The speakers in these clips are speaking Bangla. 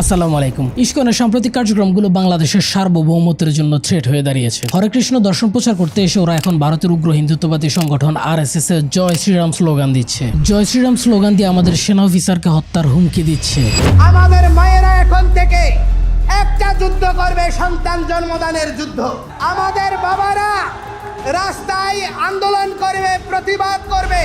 আসসালামু আলাইকুম। ইসকনের সাম্প্রতিক কার্যক্রমগুলো বাংলাদেশের সার্বভৌমত্বের জন্য থ্রেট হয়ে দাঁড়িয়েছে। হরে কৃষ্ণ দর্শন প্রচার করতে এসে ওরা এখন ভারতের উগ্র হিন্দুত্ববাদী সংগঠন আরএসএস এর জয় শ্রীরাম স্লোগান দিচ্ছে। জয় শ্রীরাম স্লোগান দিয়ে আমাদের সেনা অফিসারকে হত্যার হুমকি দিচ্ছে। আমাদের মায়েরা এখন থেকে একটা যুদ্ধ করবে, সন্তান জন্মদানের যুদ্ধ। আমাদের বাবারা রাস্তায় আন্দোলন করবে, প্রতিবাদ করবে।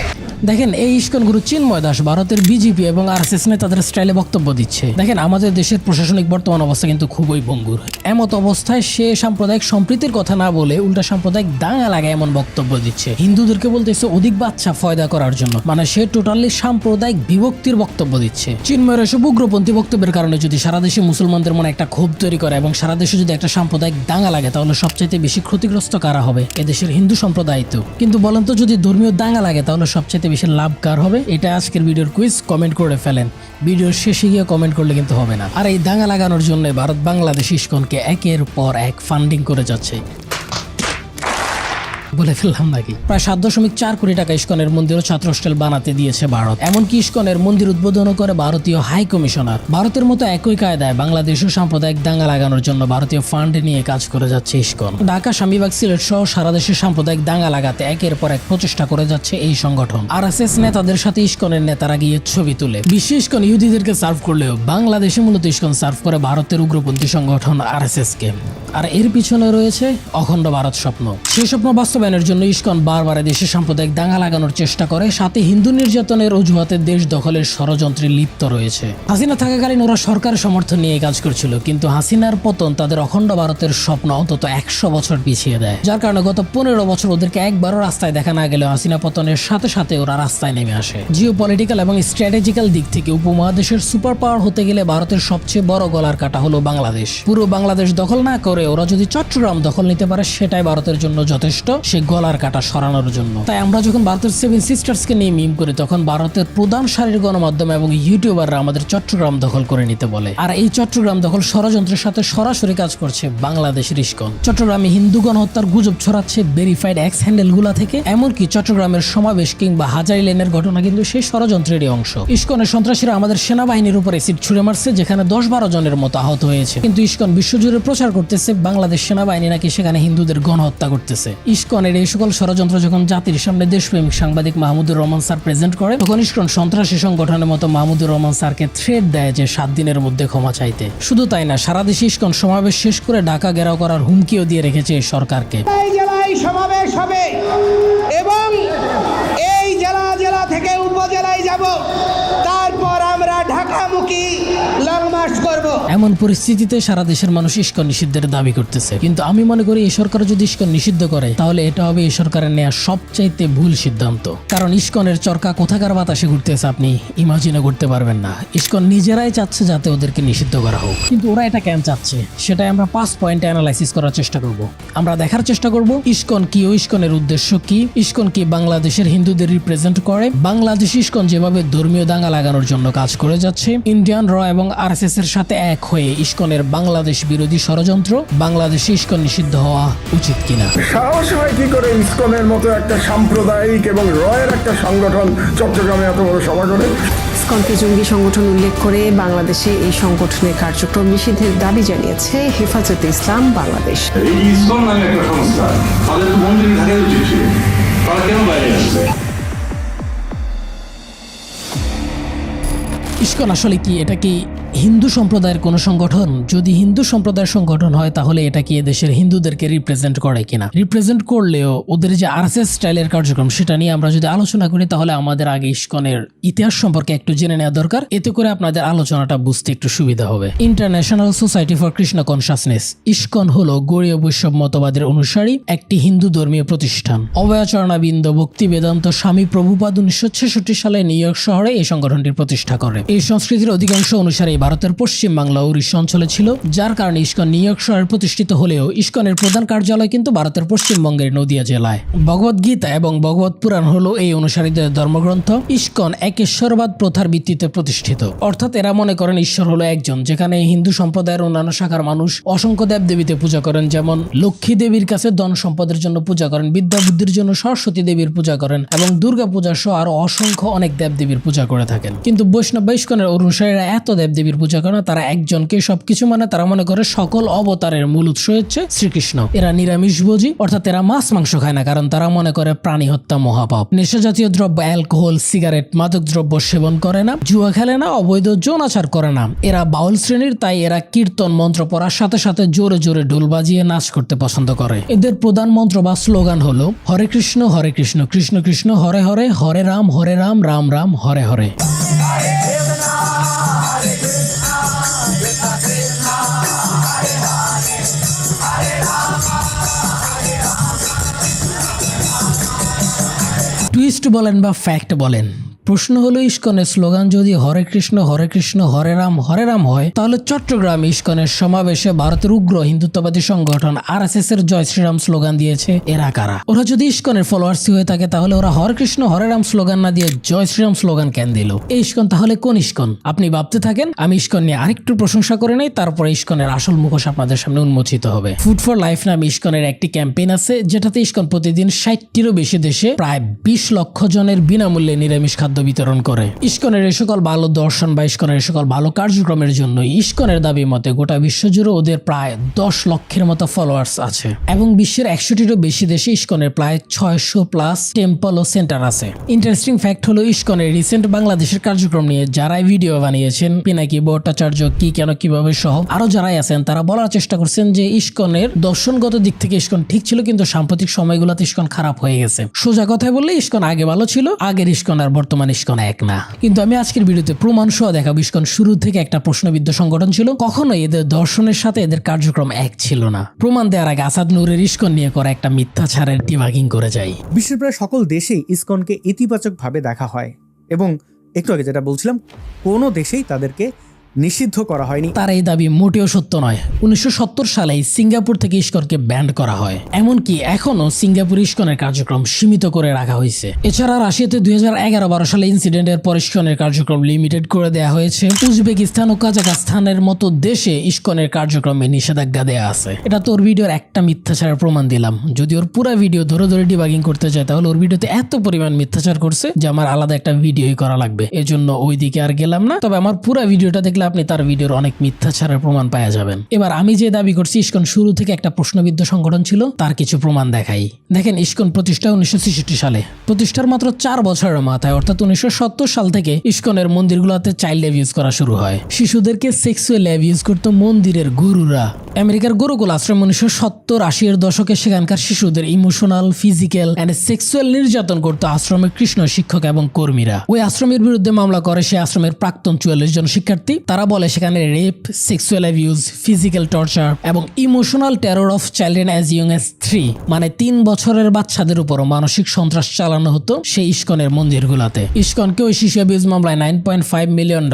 দেখেন, এই ইসকন গুরু চিন্ময় দাস ভারতের বিজেপি এবং আরএসএস নেতাদের স্টাইলে বক্তব্য দিচ্ছে। দেখেন, আমাদের দেশের প্রশাসনিক বর্তমান অবস্থা কিন্তু খুবই ভঙ্গুর। এমত অবস্থায় সে সাম্প্রদায়িক সম্প্রীতির কথা না বলে উল্টা সাম্প্রদায়িক দাঙ্গা লাগায় এমন বক্তব্য দিচ্ছে। হিন্দুদেরকে বলতেছে অধিক বাচ্চা ফয়দা করার জন্য, মানে সে টোটালি সাম্প্রদায়িক বিভক্তির বক্তব্য দিচ্ছে। চিন্ময়ের এসব উগ্রপন্থী বক্তব্যের কারণে যদি সারা দেশে মুসলমানদের মনে একটা ক্ষোভ তৈরি করে এবং সারা দেশে যদি একটা সাম্প্রদায়িক দাঙ্গা লাগে, তাহলে সবচাইতে বেশি ক্ষতিগ্রস্ত কারা হবে? এদেশের হিন্দু সম্প্রদায় তো। কিন্তু বলেন তো, যদি ধর্মীয় দাঙ্গা লাগে তাহলে সবচাইতে বেশি লাভ কার হবে? এটা আজকের ভিডিওর কুইজ। কমেন্ট করে ফেলেন। ভিডিওর শেষে গিয়ে কমেন্ট করলে কিন্তু হবে না। আর এই দাঙ্গা লাগানোর জন্য ভারত বাংলাদেশ ইসকনকে একের পর এক ফান্ডিং করে যাচ্ছে। বলে ফেললাম নাকি? প্রায় 7.4 কোটি টাকা ইসকনের মন্দির ও ছাত্র হোস্টেল বানাতে দিয়েছে ভারত। এমনকি ইসকনের মন্দির উদ্বোধন করে ভারতীয় হাই কমিশনার। ভারতের মতো একই কায়দায় বাংলাদেশেও সাম্প্রদায়িক দাঙ্গা লাগানোর জন্য ভারতীয় ফান্ড নিয়ে কাজ করে যাচ্ছে ইসকন। ঢাকা, স্বামীবাগ, সিলেট সহ সারা দেশে সাম্প্রদায়িক দাঙ্গা লাগাতে একের পর এক প্রচেষ্টা করে যাচ্ছে এই সংগঠন। আরএসএস নেতাদের সাথে ইসকনের নেতারা গিয়ে ছবি তুলে। বিশ্ব ইসকন ইহুদিদেরকে সার্ভ করলেও বাংলাদেশে মূলত ইসকন সার্ভ করে ভারতের উগ্রপন্থী সংগঠন আরএসএস কে। আর এর পিছনে রয়েছে অখণ্ড ভারত স্বপ্ন। সেই স্বপ্ন বাস্তবায়নের জন্য ইসকন বারবার দেশে সাম্প্রদায়িক দাঙ্গা লাগানোর চেষ্টা করে, সাথে হিন্দু নির্যাতনের অজুহাতে দেশ দখলের ষড়যন্ত্রে লিপ্ত রয়েছে। হাসিনা থাকাকালীন ওরা সরকারের সমর্থন নিয়ে কাজ করছিল, কিন্তু হাসিনার পতন তাদের অখণ্ড ভারতের স্বপ্ন অন্তত 100 বছর পিছিয়ে দেয়। যার কারণে গত 15 বছর ওদেরকে একবারও রাস্তায় দেখা না গেলেও হাসিনা পতনের সাথে সাথে ওরা রাস্তায় নেমে আসে। জিও পলিটিক্যাল এবং স্ট্র্যাটেজিক্যাল দিক থেকে উপমহাদেশের সুপার পাওয়ার হতে গেলে ভারতের সবচেয়ে বড় গলার কাটা হলো বাংলাদেশ। পুরো বাংলাদেশ দখল না করে ওরা যদি চট্টগ্রাম দখল নিতে পারে, সেটাই ভারতের জন্য যথেষ্ট সে গলার কাটা সরানোর জন্য। তাই আমরা যখন ভারতের 7 সিস্টার্সকে নিয়ে মিম করি, তখন ভারতের প্রধান সারির গণমাধ্যম এবং ইউটিউবাররা আমাদের চট্টগ্রাম দখল করে নিতে বলে। আর এই চট্টগ্রাম দখল ষড়যন্ত্রের সাথে সরাসরি কাজ করছে বাংলাদেশের ইসকন। চট্টগ্রামে হিন্দু গণহত্যার গুজব ছড়াচ্ছে ভেরিফাইড এক্স হ্যান্ডেল গুলা থেকে। এমনকি চট্টগ্রামের সমাবেশ কিংবা হাজারি লেনের ঘটনা কিন্তু সেই ষড়যন্ত্রেরই অংশ। ইসকনের সন্ত্রাসীরা আমাদের সেনাবাহিনীর উপর এসিড ছুড়ে মারছে, যেখানে 10-12 জনের মতো আহত হয়েছে। কিন্তু ইসকন বিশ্বজুড়ে প্রচার করতেছে বাংলাদেশ সেনাবাহিনী নাকি সেখানে হিন্দুদের গণহত্যা করতেছে। ইসকনের এই সকল ষড়যন্ত্র যখন জাতির সামনে দেশপ্রেমিক সাংবাদিক মাহমুদুর রহমান স্যার প্রেজেন্ট করে, তখন ইসকন সন্ত্রাসী সংগঠনের মতো মাহমুদুর রহমান স্যারকে থ্রেট দেয় যে 7 দিনের মধ্যে ক্ষমা চাইতে। শুধু তাই না, সারা দেশে ইসকন সমাবেশ শেষ করে ঢাকা ঘেরাও করার হুমকিও দিয়ে রেখেছে এই সরকারকে। এই জেলায় সমাবেশ হবে এবং এই জেলা থেকে উপজেলায় যাব, তারপর আমরা ঢাকামুখী লং মার্চ করব। এমন পরিস্থিতিতে সারা দেশের মানুষ ইসকন নিষিদ্ধের দাবি করতেছে। কিন্তু আমি মনে করি এই সরকার যদি ইসকন নিষিদ্ধ করে, তাহলে এটা হবে এই সরকারের নেওয়া সবচাইতে ভুল সিদ্ধান্ত। কারণ ইসকনের চরকা কোথাকার বাতাসে ঘুরতেছে আপনি ইমাজিনও করতে পারবেন না। ইসকন নিজেরাই চাচ্ছে যাতে ওদেরকে নিষিদ্ধ করা হোক, কিন্তু ওরা এটা কেন চাচ্ছে সেটাই আমরা 5 পয়েন্টে অ্যানালাইসিস করার চেষ্টা করব। আমরা দেখার চেষ্টা করব ইসকন কি ও ইসকনের উদ্দেশ্য কি, ইসকন কি বাংলাদেশের হিন্দুদের রিপ্রেজেন্ট করে, বাংলাদেশ ইসকন যেভাবে ধর্মীয় দাঙ্গা লাগানোর জন্য কাজ করে যাচ্ছে, ইন্ডিয়ান র এবং আরএসএস এর সাথে এক হয়ে ইসকনের বাংলাদেশ বিরোধী ষড়যন্ত্র, বাংলাদেশে ইসকন নিষিদ্ধ হওয়া উচিত কিনা। সাহস হয় কি করে ইসকনের মতো একটা সাম্প্রদায়িক এবং রয়ের একটা সংগঠন চট্টগ্রামে এত বড় সভা করে? ইসকনকে জঙ্গি সংগঠন উল্লেখ করে বাংলাদেশে এই সংগঠনের কার্যক্রম নিষিদ্ধের দাবি জানিয়েছে হেফাজতে ইসলাম বাংলাদেশ। এই ইসকন নামে একটা সংস্থা, তাদের তো মন্দিরে থাকা উচিত ছিল, তারা কেন বাইরে আসবে? ইসকন আসলে কি? এটা কি হিন্দু সম্প্রদায়ের কোনো সংগঠন? যদি হিন্দু সম্প্রদায়ের সংগঠন হয়, তাহলে এটা কি দেশের হিন্দুদেরকে রিপ্রেজেন্ট করে কিনা? রিপ্রেজেন্ট করলেও ওদের যে আরএসএস স্টাইলের কার্যক্রম, সেটা নিয়ে আমরা যদি আলোচনা করি, তাহলে আমাদের আগে ইসকনের ইতিহাস সম্পর্কে একটু জেনে নেওয়া দরকার। এতে করে আপনাদের আলোচনাটা বুঝতে একটু সুবিধা হবে। International society for Krishna consciousness, ISKCON হলো গৌড়ীয় বৈষ্ণব মতবাদের অনুসারী একটি হিন্দু ধর্মীয় প্রতিষ্ঠান। অভয়াচরণাবিন্দ ভক্তি বেদান্ত স্বামী প্রভুপাদ 1966 সালে নিউ ইয়র্ক শহরে এই সংগঠনটির প্রতিষ্ঠা করে। এই সংস্কৃতির অধিকাংশ অনুসারে ভারতের পশ্চিম বাংলা ও উড়িষ্যা অঞ্চলে ছিল, যার কারণে ইসকন নিউ ইয়র্ক শহরে প্রতিষ্ঠিত হলেও ইসকনের প্রধান কার্যালয় কিন্তু ভারতের পশ্চিমবঙ্গের নদিয়া জেলায়। ভগবদ গীতা এবং ভগবত পুরাণ হলো এই অনুসারীদের ধর্মগ্রন্থ। ইসকন একেশ্বরবাদ প্রথার ভিত্তিতে প্রতিষ্ঠিত, অর্থাৎ এরা মনে করেন ঈশ্বর হলো একজন, যেখানে হিন্দু সম্প্রদায়ের অন্যান্য শাখার মানুষ অসংখ্য দেবদেবীতে পূজা করেন। যেমন লক্ষ্মী দেবীর কাছে ধন সম্পদের জন্য পূজা করেন, বিদ্যা বুদ্ধির জন্য সরস্বতী দেবীর পূজা করেন এবং দুর্গা পূজা সহ আরো অসংখ্য অনেক দেবদেবীর পূজা করে থাকেন। কিন্তু বৈষ্ণব ইসকনের অনুসারীরা এত দেবদেবী দেবীর পূজা করে না, তারা একজনকে সবকিছু মানে। তারা মনে করে সকল অবতারের মূল উৎস হচ্ছে শ্রীকৃষ্ণ। এরা নিরামিষভোজী, অর্থাৎ এরা মাছ মাংস খায় না, কারণ তারা মনে করে প্রাণী হত্যা মহাপাপ। নেশা জাতীয় দ্রব্য, অ্যালকোহল, সিগারেট, মাদক দ্রব্য সেবন করে না, জুয়া খেলে না, অবৈধ যৌনাচার করে না। এরা বাউল শ্রেণীর, তাই এরা কীর্তন মন্ত্র পড়ার সাথে সাথে জোরে জোরে ঢোল বাজিয়ে নাচ করতে পছন্দ করে। এদের প্রধান মন্ত্র বা স্লোগান হলো হরে কৃষ্ণ কৃষ্ণ কৃষ্ণ হরে হরে, হরে রাম রাম রাম হরে হরে। টুইস্ট বলেন বা ফ্যাক্ট বলেন, প্রশ্ন হলো ইস্কনের স্লোগান যদি হরে কৃষ্ণ হরে রাম হয়, তাহলে চট্টগ্রাম ইস্কনের সমাবেশে ভারতের উগ্র হিন্দুত্ববাদী সংগঠন আরএসএস এর জয় শ্রীরাম স্লোগান দিয়েছে এরা কারা? ওরা যদি ইস্কনের ফলোয়ার্স হয়ে থাকে তাহলে ওরা হরে কৃষ্ণ হরে রাম স্লোগান না দিয়ে জয় শ্রীরাম স্লোগান কেন দিল? এই ইস্কন তাহলে কোন ইস্কন? আপনি ভাবতে থাকেন, আমি ইস্কন নিয়ে আরেকটু প্রশংসা করে নেই, তারপরে ইস্কনের আসল মুখোশ আপনাদের সামনে উন্মোচিত হবে। ফুড ফর লাইফ নামে ইস্কনের একটি ক্যাম্পেইন আছে, যেটাতে ইস্কন প্রতিদিন 60টিরও বেশি দেশে প্রায় 20 লক্ষ জনের বিনামূল্যে নিরামিষ খাদ্য বিতরণ করে। ইস্কনের এই সকল ভালো দর্শন বা ইস্কনের এই সকল ভালো কার্যক্রমের জন্য ইস্কনের দাবি মতে গোটা বিশ্বজুড়ে ওদের প্রায় 10 লক্ষের মতো ফলোয়ার্স আছে, এবং বিশ্বের 100টিরও বেশি দেশে ইস্কনের প্রায় 600+ টেম্পল ও সেন্টার আছে। ইন্টারেস্টিং ফ্যাক্ট হলো ইস্কনের রিসেন্ট বাংলাদেশের কার্যক্রম নিয়ে যারাই ভিডিও বানিয়েছেন, পিনাকি ভট্টাচার্য, কি কেন কিভাবে সহ আরো যারাই আছেন, তারা বলার চেষ্টা করছেন যে ইস্কনের দর্শনগত দিক থেকে ইস্কন ঠিক ছিল, কিন্তু সাম্প্রতিক সময়গুলোতে ইস্কন খারাপ হয়ে গেছে। সোজা কথায় বললে ইস্কন আগে ভালো ছিল, আগের ইস্কন আর বর্তমান ইস্কন এক না। কিন্তু আমি আজকের ভিডিওতে প্রমাণ সহ দেখাবো ইস্কন শুরু থেকে একটা প্রশ্নবিদ্ধ সংগঠন ছিল, কখনোই এদের দর্শনের সাথে এদের কার্যক্রম এক ছিল না। প্রমাণ দেওয়ার আগে আসাদ নূরের ইস্কন নিয়ে করা একটা মিথ্যাচারের ডিবাগিং করে যাই। বিশ্বের প্রায় সকল দেশেই ইসকনকে ইতিবাচকভাবে দেখা হয়, এবং একটু আগে যেটা বলছিলাম, কোনো দেশেই তাদেরকে নিষিদ্ধ করা হয়নি। তার এই দাবি মোটেও সত্য নয়। 1970 সালে সিঙ্গাপুর থেকে ইস্কনকে ব্যান্ড করা হয়, এমনকি এখনো সিঙ্গাপুর ইস্কনের কার্যক্রম সীমিত করে রাখা হয়েছে। এছাড়া রাশিয়াতে 2011-12 সালে ইনসিডেন্টের পর ইস্কনের কার্যক্রম লিমিটেড করে দেওয়া হয়েছে। উজবেকিস্তান ও কাজাখস্তানের মতো দেশে ইস্কনের কার্যক্রমে নিষেধাজ্ঞা দেওয়া আছে। এটা তোর ভিডিওর একটা মিথ্যাচারের প্রমাণ দিলাম। যদি ওর পুরো ভিডিও ধরে ধরে ডিবাগিং করতে চায়, তাহলে ওর ভিডিওতে এত পরিমাণ মিথ্যাচার করছে যে আমার আলাদা একটা ভিডিওই করা লাগবে। এজন্য ওইদিকে আর গেলাম না। তবে আমার পুরো ভিডিওটা দেখলে আপনি তার ভিডিওর অনেক মিথ্যাচারের প্রমাণ পাওয়া যাবেন। এবার আমি যে দাবি করছি ইস্কন শুরু থেকে একটা প্রশ্নবিদ্ধ সংগঠন ছিল, তার কিছু প্রমাণ দেখাই। দেখেন, ইস্কন প্রতিষ্ঠা 1966 সালে। প্রতিষ্ঠার মাত্র 4 বছরের মাথায়, অর্থাৎ 1970 সাল থেকে ইস্কনের মন্দিরগুলোতে চাইল্ড অ্যাবিউজ করা শুরু হয়। শিশুদেরকে সেক্সুয়াল অ্যাবিউজ করত মন্দিরের গুরুরা। আমেরিকার গুরুকুল আশ্রম 1970-80 এর দশকে সেখানকার শিশুদের ইমোশনাল, ফিজিক্যাল এন্ড সেক্সুয়াল নির্যাতন করত আশ্রমের কৃষ্ণ শিক্ষক এবং কর্মীরা। ওই আশ্রমের বিরুদ্ধে মামলা করে সে আশ্রমের প্রাক্তন 44 জন শিক্ষার্থী। তারা বলে সেখানে rape, sexual abuse, physical torture এবং emotional terror of children as young as 3, মানে 3 বছরের বাচ্চাদের উপরও মানসিক সন্ত্রাস চালানো হতো সেই ইস্কনের মন্দিরগুলোতে। ইস্কনকে ওই শিশু অ্যাবিউজ মামলায় $9.5 মিলিয়ন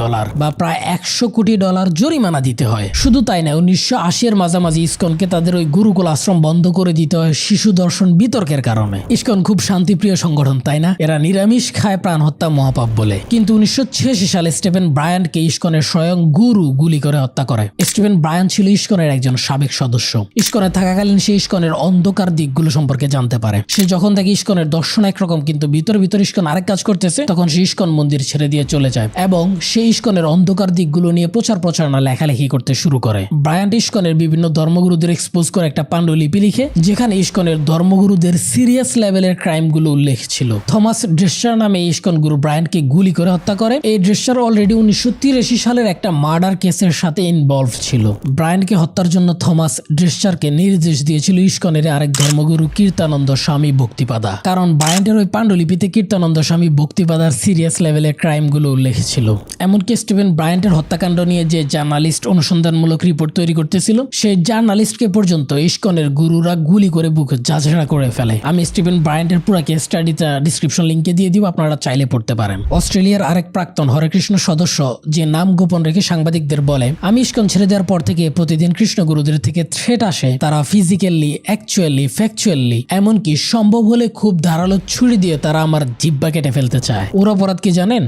বা প্রায় $100 কোটি জরিমানা দিতে হয়। শুধু তাই না, 1980 এর মাঝামাঝি ইস্কনকে তাদের ওই গুরুকুল আশ্রম বন্ধ করে দিতে হয় শিশু দর্শন বিতর্কের কারণে। ইস্কন খুব শান্তিপ্রিয় সংগঠন, তাই না? এরা নিরামিষ খায়, প্রাণ হত্যা মহাপাপ বলে। কিন্তু 1986 সালে স্টিফেন ব্রায়ানকে ইস্কনের স্বয়ং গুরু গুলি করে হত্যা করে। স্টিফেন ব্রায়ান ছিল ইস্কনের একজন সাবেক সদস্য। ইস্কনে থাকাকালীন সে ইস্কনের অন্ধকার দিকগুলো সম্পর্কে জানতে পারে। সে যখন দেখে ইস্কনের দর্শন একরকম কিন্তু ভিতর ভিতর ইস্কন আরেক কাজ করতেছে, তখন সে ইস্কন মন্দির ছেড়ে দিয়ে চলে যায় এবং সে ইস্কনের অন্ধকার দিকগুলো নিয়ে প্রচারণা লেখালেখি করতে শুরু করে। ব্রায়ান ইস্কনের বিভিন্ন ধর্মগুরুদের এক্সপোজ করে একটা পাণ্ডুলিপি লিখে, যেখানে ইস্কনের ধর্মগুরুদের সিরিয়াস লেভেলের ক্রাইমগুলো উল্লেখ ছিল। থমাস ড্রেসার নামে ইস্কন গুরু ব্রায়ানকে গুলি করে হত্যা করে। এই ড্রেসার অলরেডি 1983 সালের একটা মার্ডার কেসের সাথে ইনভলভ ছিল। ব্রায়ানকে হত্যার জন্য থমাস ড্রেসারকে নির্দেশ দিয়েছিল ইস্কনের আরেক ধর্মগুরু কীর্তানন্দ স্বামী ভক্তিপাদা, কারণ ব্রায়ানের ওই পাণ্ডুলিপিতে কীর্তানন্দ স্বামী ভক্তিপাদার সিরিয়াস লেভেলের ক্রাইমগুলো উল্লেখ ছিল। এমনকি স্টিফেন ব্রায়ানের হত্যাকাণ্ড নিয়ে যে জার্নালিস্ট অনুসন্ধানমূলক রিপোর্ট তৈরি করতেছিল, সেই জার্নালিস্টকে পর্যন্ত ইস্কনের গুরুরা গুলি করে বুকে ঝাঁঝরা করে ফেলে। আমি স্টিফেন ব্রায়ানের পুরো কেস স্টাডিটা ডিসক্রিপশন লিঙ্কে দিয়ে দিব, আপনারা চাইলে পড়তে পারেন। অস্ট্রেলিয়ার আরেক প্রাক্তন হরে কৃষ্ণ সদস্য যে নাম গোপন রেখে সাংবাদিকদের বলে, আমি ইস্কন ছেড়ে দেওয়ার পর থেকে প্রতিদিন কৃষ্ণগুরুদের থেকে থ্রেট আসে। তারা ফিজিক্যালি, অ্যাকচুয়ালি, ফ্যাকচুয়ালি, এমনকি সম্ভব হলে খুব ধারালো ছুরি দিয়ে তারা আমার জিহ্বা কেটে ফেলতে চায়। ওর অপরাধ কি জানেন?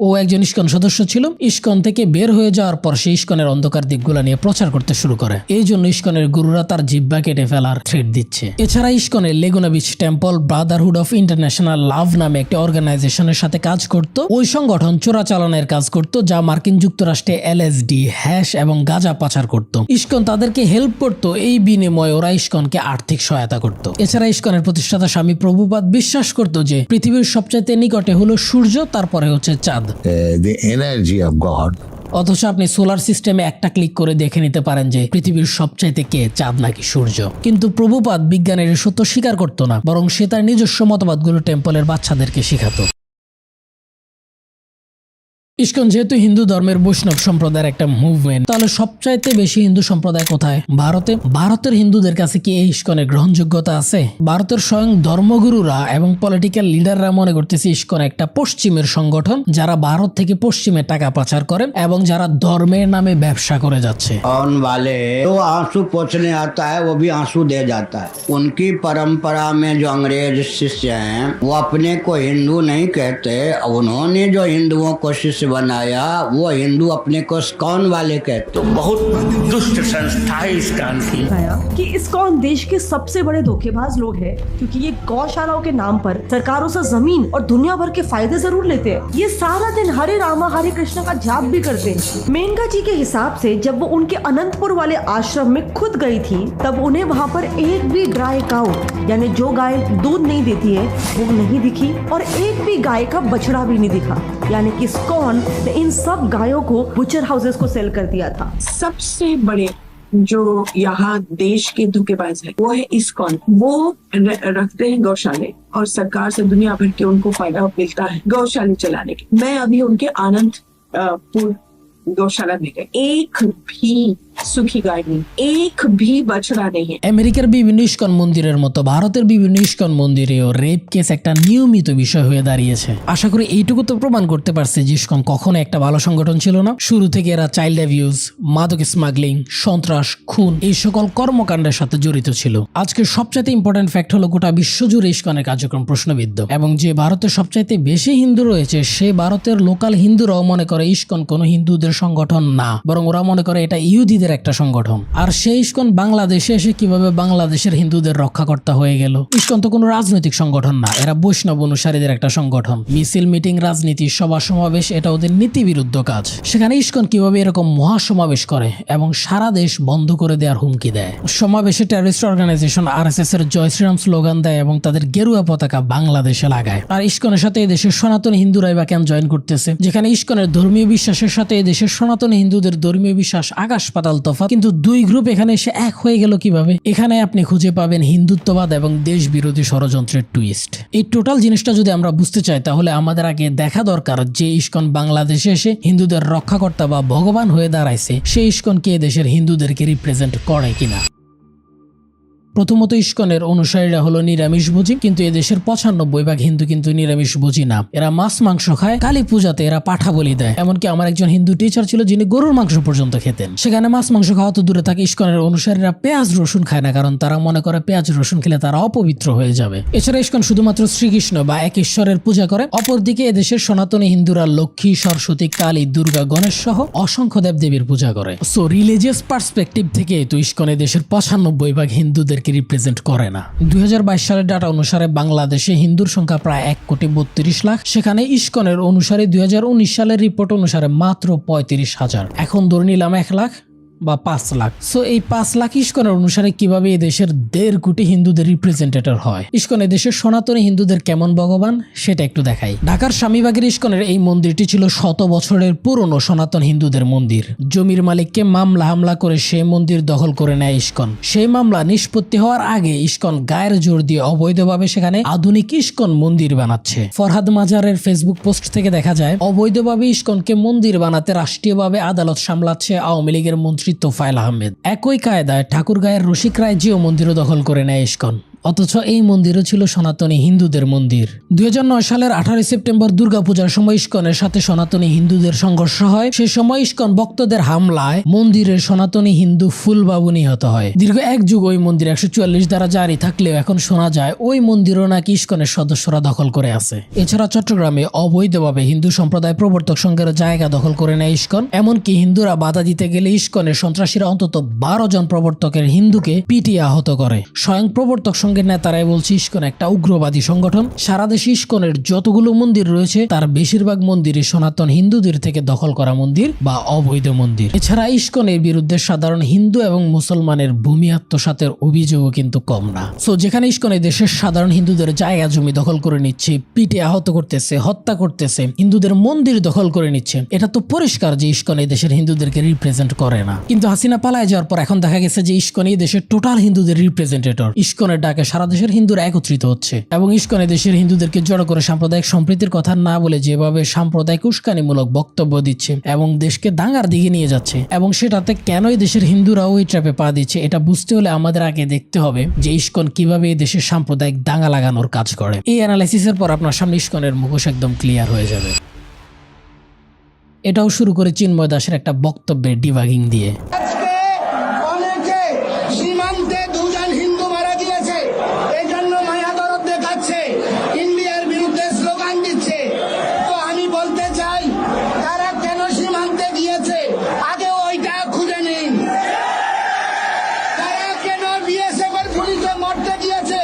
ও একজন ইস্কন সদস্য ছিল। ইস্কন থেকে বের হয়ে যাওয়ার পর সে ইস্কনের অন্ধকার দিকগুলা নিয়ে প্রচার করতে শুরু করে। এই জন্য ইস্কনের গুরুরা তার জিহ্বা কেটে ফেলার থ্রেট দিচ্ছে। এছাড়া ইস্কনের Laguna Beach temple brotherhood of international love নামে একটি অর্গানাইজেশনের সাথে কাজ করত। ওই সংগঠন চোরাচালানের কাজ করত, যা মার্কিন যুক্তরাষ্ট্রে LSD, হ্যাশ এবং গাঁজা পাচার করত। ইস্কন তাদেরকে হেল্প করত, এই বিনিময়ে ওরা ইস্কনকে আর্থিক সহায়তা করত। এছাড়া ইস্কনের প্রতিষ্ঠাতা স্বামী প্রভুপাদ বিশ্বাস করত যে পৃথিবীর সবচাইতে নিকটে হলো সূর্য, তারপরে হচ্ছে চাঁদ। the energy of God. অথচ আপনি সোলার সিস্টেমে একটা ক্লিক করে দেখে নিতে পারেন যে পৃথিবীর সবচাইতে কে, চাঁদ নাকি সূর্য। কিন্তু প্রভুপাদ বিজ্ঞানের এই সত্য স্বীকার করত না, বরং সে তার নিজস্ব মতবাদগুলো টেম্পলের বাচ্চাদেরকে শেখাতো। ইস্কন যেহেতু হিন্দু ধর্মের বৈষ্ণব সম্প্রদায়ের একটা মুভমেন্ট, তাহলে সবচাইতে বেশি হিন্দু সম্প্রদায় কোথায়? ভারতে। ভারতের হিন্দুদের কাছে কি এই ইস্কনের গ্রহণযোগ্যতা আছে? ভারতের স্বয়ং ধর্মগুরুরা এবং পলিটিক্যাল লিডাররা মনে করতেছে ইস্কন একটা পশ্চিমের সংগঠন, যারা ভারত থেকে পশ্চিমে টাকা পাচার করেন এবং যারা ধর্মের নামে ব্যবসা করে যাচ্ছে। कौन वाले तो आंसू पोंछने आता है वो भी आंसू दे जाता है। उनकी परंपरा में जो अंग्रेज शिष्य हैं वो अपने को हिंदू नहीं कहते, उन्होंने जो हिंदुओं को शिष्य बनाया वो हिंदू अपने को इस्कॉन वाले कहते। बहुत दुष्ट संस्था है इस्कॉन की। बताया कि इस्कॉन देश के सबसे बड़े धोखेबाज लोग हैं, क्योंकि ये गौशालाओं के नाम पर सरकारों से जमीन और दुनिया भर के फायदे जरूर लेते हैं। ये सारा दिन हरे रामा हरे कृष्ण का जाप भी करते हैं। मेनका जी के हिसाब से जब वो उनके अनंतपुर वाले आश्रम में खुद गई थी, तब उन्हें वहाँ पर एक भी ड्राई काउ यानी जो गाय दूध नहीं देती है वो नहीं दिखी, और एक भी गाय का बछड़ा भी नहीं दिखा। यानी कि इस्कॉन ने इन सब गायों को बुचर हाउसेस को सेल कर दिया था। सबसे बड़े जो यहाँ देश के धोखेबाज है वो है इस्कॉन। वो रखते हैं गौशाले और सरकार से दुनिया भर के उनको फायदा मिलता है गौशाले चलाने के। मैं अभी उनके आनंदपुर गौशाला में गई, एक भी सुखी गाय नहीं, एक भी बछड़ा नहीं है। আমেরিকার বিভিন্ন ইস্কন মন্দিরের মতো ভারতের বিভিন্ন ইস্কন মন্দিরেও রেপ কেস একটা নিয়মিত বিষয় হয়ে দাঁড়িয়েছে। আশা করি এইটুকু তো প্রমাণ করতে পারছে যে ইস্কন কখনো একটা ভালো সংগঠন ছিল না। শুরু থেকে এরা চাইল্ড অ্যাবিউজ, মাদক স্মাগলিং, সন্ত্রাস, খুন এই সকল কর্মকাণ্ডের সাথে জড়িত ছিল। আজকের সবচাইতে ইম্পর্টেন্ট ফ্যাক্ট হলো গোটা বিশ্বজুড়ে ইস্কনের কার্যক্রম প্রশ্নবিদ্ধ, এবং যে ভারতে সবচাইতে বেশি হিন্দু রয়েছে সে ভারতের লোকাল হিন্দুরাও মনে করে ইস্কন কোনো হিন্দুদের সংগঠন না, বরং ওরা মনে করে এটা ইহুদিদের একটা সংগঠন। আর সেই ইস্কন বাংলাদেশে এসে কিভাবে বাংলাদেশের হিন্দুদের রক্ষাকর্তা হয়ে গেল? ইস্কন তো কোনো রাজনৈতিক সংগঠন না, এরা বৈষ্ণব অনুসারীদের একটা সংগঠন। মিছিল, মিটিং, রাজনীতি, সভা সমাবেশ এটা ওদের নীতি বিরুদ্ধ কাজ। সেখানে ইস্কন কিভাবে এরকম মহাসমাবেশ করে এবং সারা দেশ বন্ধ করে দেওয়ার হুমকি দেয়। সমাবেশে টেররিস্ট অর্গানাইজেশন RSS এর জয় শ্রীরাম স্লোগান দেয় এবং তাদের গেরুয়া পতাকা বাংলাদেশে লাগায়। আর ইস্কনের সাথে এদেশের সনাতনী হিন্দুরাই বা কেন জয়েন করতেছে? যেখানে ইস্কনের ধর্মীয় বিশ্বাসের সাথে এদেশের সনাতনী হিন্দুদের ধর্মীয় বিশ্বাস আকাশ পাতাল তফাৎ, কিন্তু দুই গ্রুপ এখানে এসে এক হয়ে গেল কিভাবে? এখানে আপনি খুঁজে পাবেন হিন্দুত্ববাদ এবং দেশ বিরোধী ষড়যন্ত্রের টুইস্ট। এই টোটাল জিনিসটা যদি আমরা বুঝতে চাই তাহলে আমাদের আগে দেখা দরকার যে ইস্কন বাংলাদেশে এসে হিন্দুদের রক্ষাকর্তা বা ভগবান হয়ে দাঁড়াইছে, সেই ইস্কন কে দেশের হিন্দুদেরকে রিপ্রেজেন্ট করে কিনা। প্রথমত ইস্কনের অনুসারীরা হলো নিরামিষভোজী, কিন্তু এদেশের 95% হিন্দু কিন্তু নিরামিষভোজী না। এরা মাছ মাংস খায়, কালী পূজাতে এরা পাঠা বলি দেয়। এমনকি আমার একজন হিন্দু টিচার ছিল যিনি গরুর মাংস পর্যন্ত খেতেন। সেখানে মাছ মাংস খাওয়া তো দূরে থাকে, ইস্কনের অনুসারীরা পেঁয়াজ রসুন খায় না, কারণ তারা মনে করে পেঁয়াজ রসুন খেলে তারা অপবিত্র হয়ে যাবে। এছাড়া ইস্কন শুধুমাত্র শ্রীকৃষ্ণ বা এক ঈশ্বরের পূজা করে। অপরদিকে এদেশের সনাতনী হিন্দুরা লক্ষ্মী, সরস্বতী, কালী, দুর্গা, গণেশ সহ অসংখ্য দেবদেবীর পূজা করে। সো রিলিজিয়াস পার্সপেক্টিভ থেকে তো ইস্কন দেশের 95% হিন্দুদের রিপ্রেজেন্ট করে না। 2022 সালের ডাটা অনুসারে বাংলাদেশে হিন্দুর সংখ্যা প্রায় 1,32,00,000। সেখানে ইস্কনের অনুসারে 2019 সালের রিপোর্ট অনুসারে মাত্র 35,000। এখন ধরে নিলাম 1 লাখ বা 5 লাখ। সো এই 5 লাখ ইস্কনের অনুসারে কিভাবে এই দেশের 1.5 কোটি হিন্দুদের রিপ্রেজেন্টেটর হয়? ইস্কন দেশের সনাতনী হিন্দুদের কেমন ভগবান সেটা একটু দেখাই। ঢাকার স্বামীবাগের ইস্কনের এই মন্দিরটি ছিল 100 বছরের পুরনো সনাতন হিন্দুদের মন্দির। জমির মালিককে মামলা হামলা করে সেই মন্দির দখল করে নেয় ইস্কন। সেই মামলা নিষ্পত্তি হওয়ার আগে ইস্কন গায়ের জোর দিয়ে অবৈধভাবে সেখানে আধুনিক ইস্কন মন্দির বানাচ্ছে। ফরহাদ মাজারের ফেসবুক পোস্ট থেকে দেখা যায় অবৈধভাবে ইস্কনকে মন্দির বানাতে রাষ্ট্রীয়ভাবে আদালত সামলাচ্ছে আওয়ামী লীগের মন্ত্রী তোফায়েল আহমেদ। একই কায়দায় ঠাকুরগাঁয়ের রসিক রায় জিও মন্দিরও দখল করে নেয় ইস্কন। অথচ এই মন্দিরও ছিল সনাতনী হিন্দুদের মন্দির। 2009 সালের 18 সেপ্টেম্বর দুর্গাপূজার সময় ইস্কনের সাথে সনাতনী হিন্দুদের সংঘর্ষ হয়। সেই সময় ইস্কন ভক্তদের হামলায় মন্দিরের সনাতনী হিন্দু ফুলবাবু নিহত হয়। দীর্ঘ এক যুগ ওই মন্দির 144 দ্বারা জারি থাকলেও এখন শোনা যায় ওই মন্দিরও নাকি ইস্কনের সদস্যরা দখল করে আছে। এছাড়া চট্টগ্রামে অবৈধভাবে হিন্দু সম্প্রদায় প্রবর্তক সংঘের জায়গা দখল করে নেয় ইস্কন। এমনকি হিন্দুরা বাধা দিতে গেলে ইস্কনের সন্ত্রাসীরা অন্তত 12 জন প্রবর্তকের হিন্দুকে পিটিয়ে আহত করে। স্বয়ং প্রবর্তক সংঘের নেতারাই বলছে ইস্কন একটা উগ্রবাদী সংগঠন। সারা দেশে ইস্কনের যতগুলো মন্দির রয়েছে তার বেশিরভাগ মন্দিরই সনাতন হিন্দুদের থেকে দখল করা মন্দির বা অবৈধ মন্দির। এছাড়া ইস্কনের বিরুদ্ধে সাধারণ হিন্দু এবং মুসলমানের ভূমি আত্মসাতের অভিযোগও কিন্তু কম না। সো যেখানে ইস্কন এই দেশের সাধারণ হিন্দুদের জায়গা জমি দখল করে নিচ্ছে, পিটে আহত করতেছে, হত্যা করতেছে, হিন্দুদের মন্দির দখল করে নিচ্ছে, এটা তো পরিষ্কার যে ইস্কন এই দেশের হিন্দুদেরকে রিপ্রেজেন্ট করে না। কিন্তু হাসিনা পালায় যাওয়ার পর এখন দেখা গেছে যে ইস্কন এই দেশের টোটাল হিন্দুদের রিপ্রেজেন্টেটর। ইস্কনের ডাকে সারা দেশের হিন্দুরা একত্রিত হচ্ছে এবং ইস্কন এই দেশের হিন্দুদেরকে জড়ো করে সাম্প্রদায়িক সম্প্রীতির কথা না বলে যেভাবে সাম্প্রদায়িক উস্কানিমূলক বক্তব্য দিচ্ছে এবং দেশকে দাঙ্গার দিকে নিয়ে যাচ্ছে, এবং সেটাতে কেন এই দেশের হিন্দুরা ওই ট্র্যাপে পা দিচ্ছে এটা বুঝতে হলে আমাদের আগে দেখতে হবে যে ইস্কন কিভাবে এই দেশের সাম্প্রদায়িক দাঙ্গা লাগানোর কাজ করে। এই অ্যানালাইসিসের পর আপনার সামনে ইস্কনের মুখোশ একদম ক্লিয়ার হয়ে যাবে। এটাও শুরু করে চিন্ময় দাসের একটা বক্তব্যের ডিবাগিং দিয়ে। আজকে অনেকে সীমান্তে 2 জন হিন্দু মারা গিয়েছে, এই জন্য মায়া দরদ দেখাচ্ছে, ইন্ডিয়ার বিরুদ্ধে স্লোগান দিচ্ছে। তো আমি বলতে চাই তারা কেন সীমান্তে গিয়েছে আগে ওইটা খুঁজে নিন। তারা কেন বিএসএফ এর পুলিশে মরতে গিয়েছে,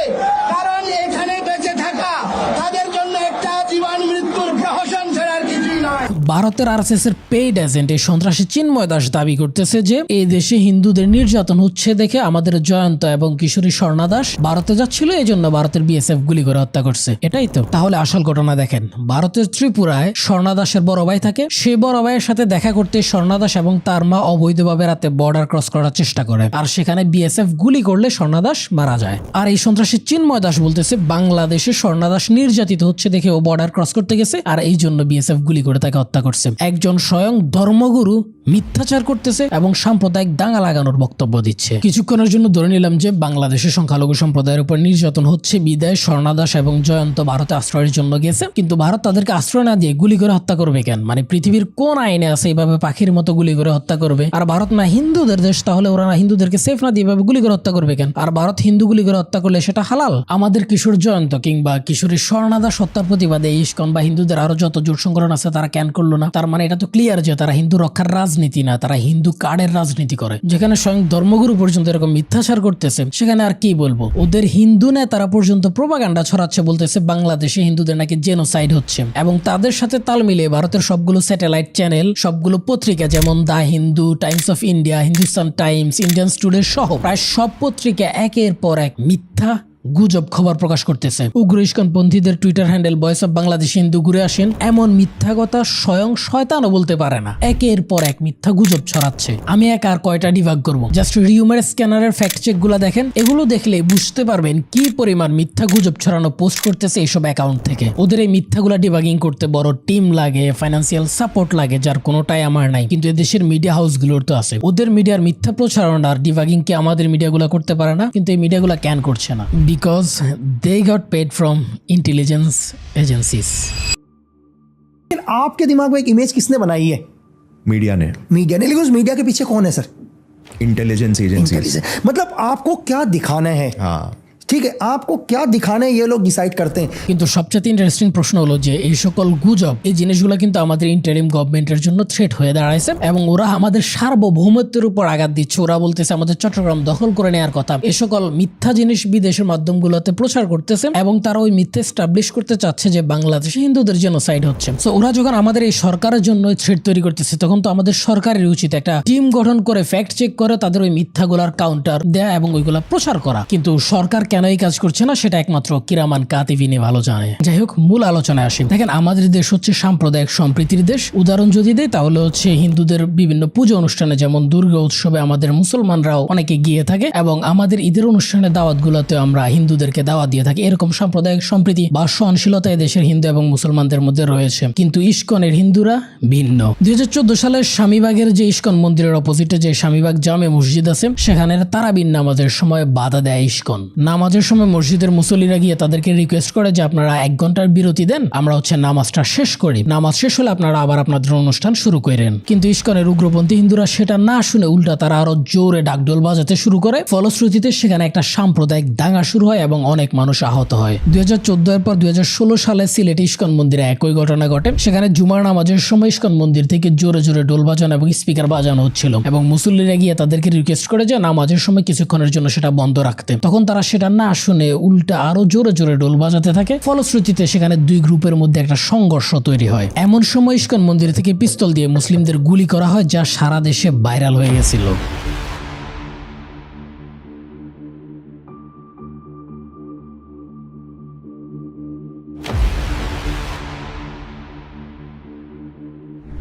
কারণ এখানে বেঁচে থাকা তাদের জন্য একটা জীবন মৃত্যুর প্রহসন ছাড়া আর কিছুই নয়। ভারতের আরএসএস এর পেইড এজেন্ট এই সন্ত্রাসী চিন্ময় দাস দাবি করতেছে যে এই দেশে হিন্দুদের নির্যাতন হচ্ছে দেখে আমাদের জয়ন্ত এবং কিশোরী স্বর্ণা দাস ভারতে যাচ্ছিল, এই জন্য ভারতের বিএসএফ গুলি করে হত্যা করছে। এটাই তো তাহলে আসল ঘটনা। দেখেন, ভারতের ত্রিপুরায় স্বর্ণা দাসের বড় ভাই থাকে। সেই বড় ভাইয়ের সাথে দেখা করতে স্বর্ণা দাস এবং তার মা অবৈধভাবে রাতে বর্ডার ক্রস করার চেষ্টা করে, আর সেখানে বিএসএফ গুলি করলে স্বর্ণা দাস মারা যায়। আর এই সন্ত্রাসী চিন্ময় দাস বলতেছে বাংলাদেশে স্বর্ণা দাস নির্যাতিত হচ্ছে দেখে ও বর্ডার ক্রস করতে গেছে, আর এই জন্য বিএসএফ গুলি করে তাকে হত্যা করছে। একজন স্বয়ং ধর্মগুরু মিথ্যাচার করতেছে এবং সাম্প্রদায়িক দাঙ্গা লাগানোর বক্তব্য দিচ্ছে। কিছুক্ষণের জন্য ধরে নিলাম যে বাংলাদেশের সংখ্যালঘু সম্প্রদায়ের উপর নির্যাতন হচ্ছে বিদায় স্বর্ণা দাস এবং জয়ন্ত ভারতে আশ্রয়ের জন্য গেছে, কিন্তু ভারত তাদেরকে আশ্রয় না দিয়ে গুলি করে হত্যা করবে কেন? মানে পৃথিবীর কোন আইনে আছে এইভাবে পাখির মতো গুলি করে হত্যা করবে? আর ভারত না হিন্দুদের দেশ, তাহলে ওরা না হিন্দুদেরকে সেফ না দিয়ে এভাবে গুলি করে হত্যা করবে কেন? আর ভারত হিন্দু গুলি করে হত্যা করলে সেটা হালাল? আমাদের কিশোর জয়ন্ত কিংবা কিশোরী স্বর্ণা দাস হত্যার প্রতিবাদে ইস্কন বা হিন্দুদের আরো যত জোট সংগঠন আছে তারা ক্যান করলো না। তার মানে এটা তো ক্লিয়ার যে তারা হিন্দু রক্ষার রাজনীতি না, তারা হিন্দু কার্ডের রাজনীতি করে। যেখানে স্বয়ং ধর্মগুরু পর্যন্ত এরকম মিথ্যাচার করতেছে, সেখানে আর কি বলবো? ওদের হিন্দু নেতারা পর্যন্ত প্রোপাগান্ডা ছড়াচ্ছে, বলতেছে বাংলাদেশে হিন্দুদের নাকি জেনোসাইড হচ্ছে, এবং তাদের সাথে তাল মিলিয়ে ভারতের সবগুলো স্যাটেলাইট চ্যানেল, সবগুলো পত্রিকা যেমন the Hindu, Times of India, Hindustan Times, Indian student সহ প্রায় সব পত্রিকা একের পর এক মিথ্যা গুজব খবর প্রকাশ করতেছে। উগ্র ইস্কনপন্থীদের Twitter handle voice of Bangladesh Hindu ঘুরে আসেন এমন মিথ্যা কথা স্বয়ং শয়তানও বলতে পারে না। একের পর এক মিথ্যা গুজব ছড়াচ্ছে। আমি আর কয়টা ডিবাগ করবো? জাস্ট রিউমার স্ক্যানারের ফ্যাক্ট চেক গুলা দেখেন, এগুলো দেখলে বুঝতে পারবেন কি পরিমাণ মিথ্যা গুজব ছড়ানো পোস্ট করতেছে এইসব অ্যাকাউন্ট থেকে। ওদের এই মিথ্যাগুলা ডিবাগিং করতে বড় টিম লাগে, ফাইন্যান্সিয়াল সাপোর্ট লাগে, যার কোনোটাই আমার নাই, কিন্তু এদেশের মিডিয়া হাউসগুলোর তো আছে। ওদের মিডিয়ার মিথ্যা প্রচারণা আর ডিবাগিং কে আমাদের মিডিয়াগুলো করতে পারে না, কিন্তু এই মিডিয়াগুলো ক্যান করছে না, because they got paid from intelligence agencies. आपके दिमाग में एक इमेज किसने बनाई है? मीडिया ने। मीडिया ने, लेकिन उस मीडिया के पीछे कौन है सर? Intelligence agency. मतलब आपको क्या दिखाना है? हाँ, ठीक है, आपको क्या दिखाना है ये लोग डिसाइड करते हैं। কিন্তু সবচেয়ে ইন্টারেস্টিং প্রশ্ন হলো যে এই সকল গুজব, এই জিনিসগুলো কিন্তু আমাদের ইন্টারিম গভর্নমেন্টের জন্য থ্রেট হয়ে দাঁড়াইছে, এবং ওরা আমাদের সার্বভৌমত্বের উপর আঘাত দিচ্ছে। ওরা বলতেছে আমাদের চট্টগ্রাম দখল করে নেওয়ার কথা। এই সকল মিথ্যা জিনিস বিদেশের মাধ্যমগুলোতে প্রচার করতেছে, এবং তারা ওই মিথ্যা এস্টাবলিশ করতে চাচ্ছে যে বাংলাদেশে হিন্দুদের জেনোসাইড হচ্ছে। সো ওরা যখন আমাদের এই সরকারের জন্য থ্রেট তৈরি করতেছে, তখন তো আমাদের সরকারের উচিত একটা টিম গঠন করে ফ্যাক্ট চেক করে তাদের ওই মিথ্যাগুলার কাউন্টার দেয়া এবং ওইগুলা প্রচার করা। কিন্তু সরকার কেন এই কাজ করছে না সেটা একমাত্র কিরামান কাতিবিনী ভালো জানে। যাই হোক, মূল আলোচনায় আসি। দেখেন, আমাদের দেশ হচ্ছে সাম্প্রদায়িক সম্প্রীতির দেশ। উদাহরণ যদি দেয় তাহলে হচ্ছে হিন্দুদের বিভিন্ন পুজো অনুষ্ঠানে যেমন দুর্গা উৎসবে আমাদের মুসলমানরাও অনেকে গিয়ে থাকে, এবং আমাদের ঈদের অনুষ্ঠানে দাওয়াতগুলোতে আমরা হিন্দুদেরকে দাওয়াত দিয়ে থাকি। এরকম সাম্প্রদায়িক সম্প্রীতি বা সহনশীলতা দেশের হিন্দু এবং মুসলমানদের মধ্যে রয়েছে। কিন্তু ইস্কনের হিন্দুরা ভিন্ন। 2014 সালের স্বামীবাগের যে ইস্কন মন্দিরের অপোজিটে যে স্বামীবাগ জামে মসজিদ আছে, সেখানে তারাবির নামাজের সময় বাধা দেয় ইস্কন। নামাজ নামাজের সময় মসজিদের মুসল্লিরা গিয়ে তাদেরকে রিকোয়েস্ট করে যে আপনারা 1 ঘন্টার বিরতি দেন, আমরা নামাজটা শেষ করি, নামাজ শেষ হলে আপনারা আবার আপনাদের অনুষ্ঠান শুরু করেন। কিন্তু ইসকনের উগ্রপন্থী হিন্দুরা সেটা না শুনে উল্টা তারা আরো জোরে ডাকডোল বাজাতে শুরু করে। ফলশ্রুতিতে সেখানে একটা সাম্প্রদায়িক দাঙ্গা শুরু হয় এবং অনেক মানুষ আহত হয়। 2014 এর পর 2016 সালে সিলেটে ইসকন মন্দিরে একই ঘটনা ঘটে। সেখানে জুমার নামাজের সময় ইসকন মন্দির থেকে জোরে জোরে ডোল বাজানো এবং স্পিকার বাজানো হচ্ছিল এবং মুসল্লিরা গিয়ে তাদেরকে রিকোয়েস্ট করে যে নামাজের সময় কিছুক্ষণের জন্য সেটা বন্ধ রাখতে। তখন তারা সেটা না শুনে উল্টা আরো জোরে জোরে ডোল বাজাতে থাকে। ফলশ্রুতিতে সেখানে 2 গ্রুপের মধ্যে একটা সংঘর্ষ তৈরি হয়। এমন সময় ইসকন মন্দির থেকে পিস্তল দিয়ে মুসলিমদের গুলি করা হয়, যা সারা দেশে ভাইরাল হয়ে গেছিল।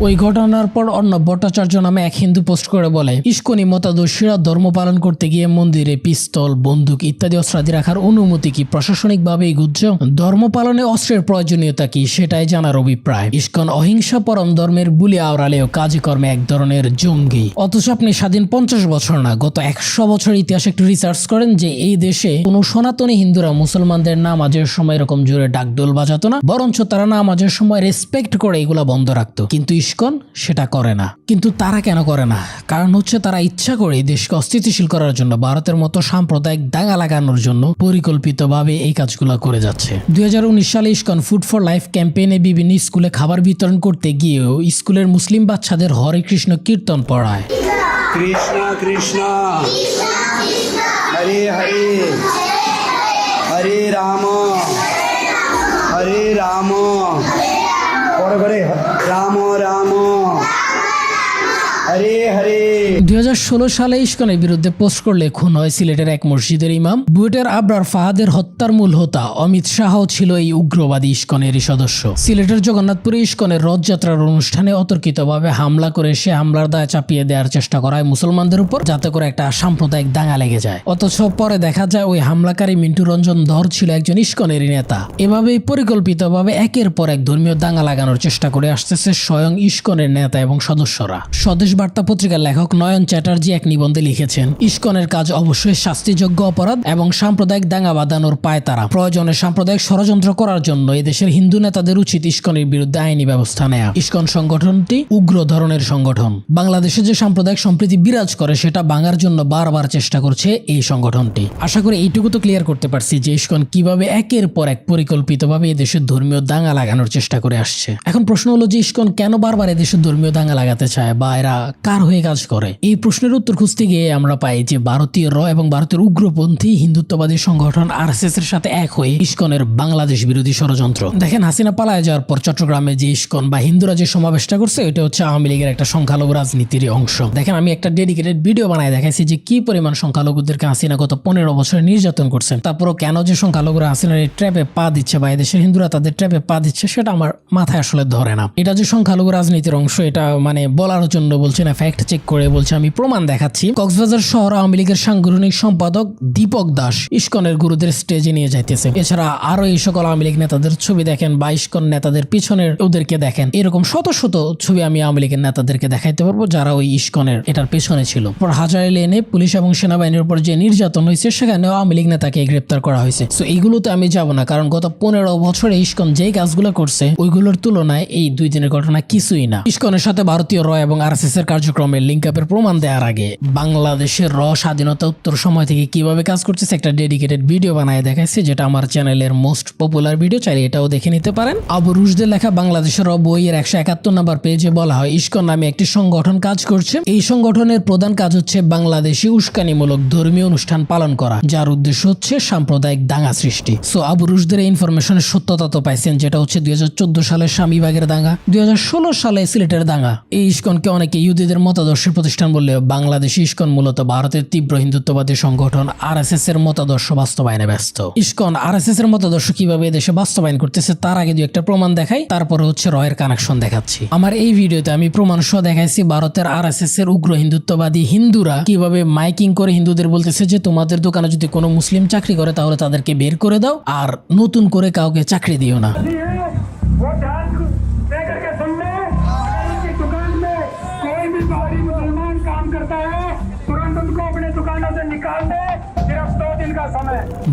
ওই ঘটনার পর অর্ণব ভট্টাচার্য নামে এক হিন্দু পোস্ট করে বলে, ইস্কনি মতাদর্শীরা ধর্ম পালন করতে গিয়ে মন্দিরে পিস্তল, বন্দুক ইত্যাদি অস্ত্রাদি রাখার অনুমতি কি প্রশাসনিকভাবেই গুজ্জ? ধর্ম পালনে অস্ত্রের প্রয়োজনীয়তা কি সেটাই জানার অভিপ্রায়। ইস্কন অহিংসা পরম ধর্মের বুলি আওড়ালেও কাজে কর্মে এক ধরনের জঙ্গি। অথচ আপনি স্বাধীন 50 বছর না, গত 100 বছর ইতিহাস একটু রিসার্চ করেন যে এই দেশে কোনো সনাতনী হিন্দুরা মুসলমানদের নামাজের সময় এরকম জোরে ডাকডোল বাজাতো না, বরঞ্চ তারা নামাজের সময় রেসপেক্ট করে এগুলা বন্ধ রাখতো। কিন্তু ইসকন সেটা করে না। কিন্তু তারা কেন করে না? কারণ তারা ইচ্ছা করে দেশকে অস্থিতিশীল করার জন্য, ভারতের মতো সাম্প্রদায়িক দাঙ্গা লাগানোর জন্য পরিকল্পিতভাবে এই কাজগুলো করে যাচ্ছে। 2019 সালে ইসকন ফুড ফর লাইফ ক্যাম্পেইনে বিভিন্ন স্কুলে খাবার বিতরণ করতে গিয়েও স্কুলের মুসলিম বাচ্চাদের হরে কৃষ্ণ কীর্তন পড়ায়। কৃষ্ণ কৃষ্ণ হরে হরে হরে রাম রাম রাম হরে হরে। 2016 সালে ইসকনের বিরুদ্ধে পোস্ট করলে খুন হয় সিলেটের এক মসজিদের ইমাম। বুয়েটের আবরার ফাহাদের হত্যার মূল হোতা অমিত শাহও ছিল এই উগ্রবাদী ইসকনেরই সদস্য। সিলেটের জগন্নাথপুরে ইসকনের রথযাত্রার অনুষ্ঠানে অতর্কিতভাবে হামলা করে সে হামলার দায় চাপিয়ে দেওয়ার চেষ্টা করায় মুসলমানদের উপর, যাতে করে একটা সাম্প্রদায়িক দাঙ্গা লেগে যায়। অথচ পরে দেখা যায় ওই হামলাকারী মিন্টু রঞ্জন ধর ছিল একজন ইসকনেরই নেতা। এভাবেই পরিকল্পিতভাবে একের পর এক ধর্মীয় দাঙ্গা লাগানোর চেষ্টা করে আসতেছে স্বয়ং ইসকনের নেতা এবং সদস্যরা। স্বদেশ বার্তা পত্রিকার লেখক নয়ন চ্যাটার্জি এক নিবন্ধে লিখেছেন, ইসকনের কাজ অবশ্যই শাস্তিযোগ্য অপরাধ এবং সাম্প্রদায়িক দাঙ্গা বাঁধানোর পায় তারা। প্রয়োজনে সাম্প্রদায়িক ষড়যন্ত্র করার জন্য এদেশের হিন্দু নেতাদের উচিত ইসকনের বিরুদ্ধে আইনি ব্যবস্থা নেয়া। ইসকন সংগঠনটি উগ্র ধরনের সংগঠন। বাংলাদেশে যে সাম্প্রদায়িক সম্প্রীতি বিরাজ করে সেটা ভাঙার জন্য বারবার চেষ্টা করছে এই সংগঠনটি। আশা করি এইটুকু তো ক্লিয়ার করতে পারছি যে ইসকন কিভাবে একের পর এক পরিকল্পিতভাবে এদেশের ধর্মীয় দাঙ্গা লাগানোর চেষ্টা করে আসছে। এখন প্রশ্ন হলো যে ইসকন কেন বারবার এদেশের ধর্মীয় দাঙ্গা লাগাতে চায় বা এরা কার হয়ে কাজ করে? এই প্রশ্নের উত্তর খুঁজতে গিয়ে আমরা পাই যে ভারতীয় র এবং ভারতের উগ্রপন্থী হিন্দুত্ববাদী সংগঠন আরএসএস এর সাথে এক হয়ে ইসকনের বাংলাদেশ বিরোধী ষড়যন্ত্র। দেখেন, হাসিনা পালায় যাওয়ার পর চট্টগ্রামে যে ইসকন বা হিন্দুরা যে সমাবেশটা করছে, এটা আওয়ামী লীগের একটা সংখ্যালঘু রাজনীতির অংশ। দেখেন, আমি একটা ডেডিকেটেড ভিডিও বানায় দেখাইছি যে কি পরিমাণ সংখ্যালঘুদেরকে হাসিনা গত 15 বছরে নির্যাতন করছেন। তারপরও কেন যে সংখ্যালঘুরা হাসিনার এই ট্র্যাপে পা দিচ্ছে বা এদেশের হিন্দুরা তাদের ট্র্যাপে পা দিচ্ছে, সেটা আমার মাথায় আসলে ধরে না। এটা যে সংখ্যালঘু রাজনীতির অংশ, এটা বলার জন্য বলছি না, ফ্যাক্ট চেক করে বলছি, আমি প্রমাণ দেখাচ্ছি। কক্সবাজার শহর আওয়ামী লীগের সাংগঠনিক সম্পাদক দীপক দাস ইসকনের গুরুদের স্টেজে নিয়ে যাইতেছে। এছাড়া আরো এই সকল আওয়ামী লীগ নেতাদের ছবি দেখেন বা ইসকন নেতাদের পিছনের ওদেরকে দেখেন, এরকম শত শত ছবি আমি আওয়ামী লীগের নেতাদেরকে দেখাইতে পারবো যারা ওই ইসকনের এটার পেছনে ছিল। পর হাজারে লেনে পুলিশ এবং সেনাবাহিনীর উপর যে নির্যাতন হয়েছে, সেখানেও আওয়ামী লীগ নেতাকে গ্রেপ্তার করা হয়েছে। তো এইগুলোতে আমি যাব না, কারণ গত 15 বছরে ইসকন যেই কাজগুলো করছে ওইগুলোর তুলনায় এই 2 দিনের ঘটনা কিছুই না। ইসকনের সাথে ভারতীয় র এবং আরএসএস এর কার্যক্রমের লিঙ্ক আপের প্রমাণ দেওয়ার আগে বাংলাদেশের র স্বাধীনতা উত্তর সময় থেকে কিভাবে কাজ করতেছে একটা ডেডিকেটেড ভিডিও বানায় দেখাইছে, যেটা আমার চ্যানেলের মোস্ট পপুলার ভিডিও, চাইলে এটাও দেখে নিতে পারেন। আবু রুশদের লেখা বাংলাদেশের র বইয়ের 171 নম্বর পেজে বলা হয়, ইসকন নামে একটি সংগঠন কাজ করছে। এই সংগঠনের প্রধান কাজ হচ্ছে বাংলাদেশি উস্কানিমূলক ধর্মীয় অনুষ্ঠান পালন করা, যার উদ্দেশ্য হচ্ছে সাম্প্রদায়িক দাঙ্গা সৃষ্টি। সো আবু রুশদের এই ইনফরমেশনের সত্যতা তো পাইছেন, যেটা হচ্ছে 2014 সালের স্বামীবাগের দাঙ্গা, 2016 সালে সিলেটের দাঙ্গা। এই ইসকনকে অনেকে ইহুদিদের মতাদর্শের প্রতিষ্ঠান বললেও বাংলাদেশি ইসকন মূলত ভারতের তীব্র হিন্দুত্ববাদী সংগঠন আরএসএস এর মতাদর্শ বাস্তবায়নে ব্যস্ত। ইসকন আরএসএস এর মতাদর্শ কিভাবে দেশে বাস্তবায়ন করতেছে তার আগে 2 একটা প্রমাণ দেখাই, তারপরে রয়ের কানেকশন দেখাচ্ছি। আমার এই ভিডিওতে আমি প্রমাণ সহ দেখাইছি ভারতের আরএসএস এর উগ্র হিন্দুত্ববাদী হিন্দুরা কিভাবে মাইকিং করে হিন্দুদের বলতেছে যে তোমাদের দোকানে যদি কোনো মুসলিম চাকরি করে তাহলে তাদেরকে বের করে দাও, আর নতুন করে কাউকে চাকরি দিও না। निकाल दे, सिर्फ 2 दिन का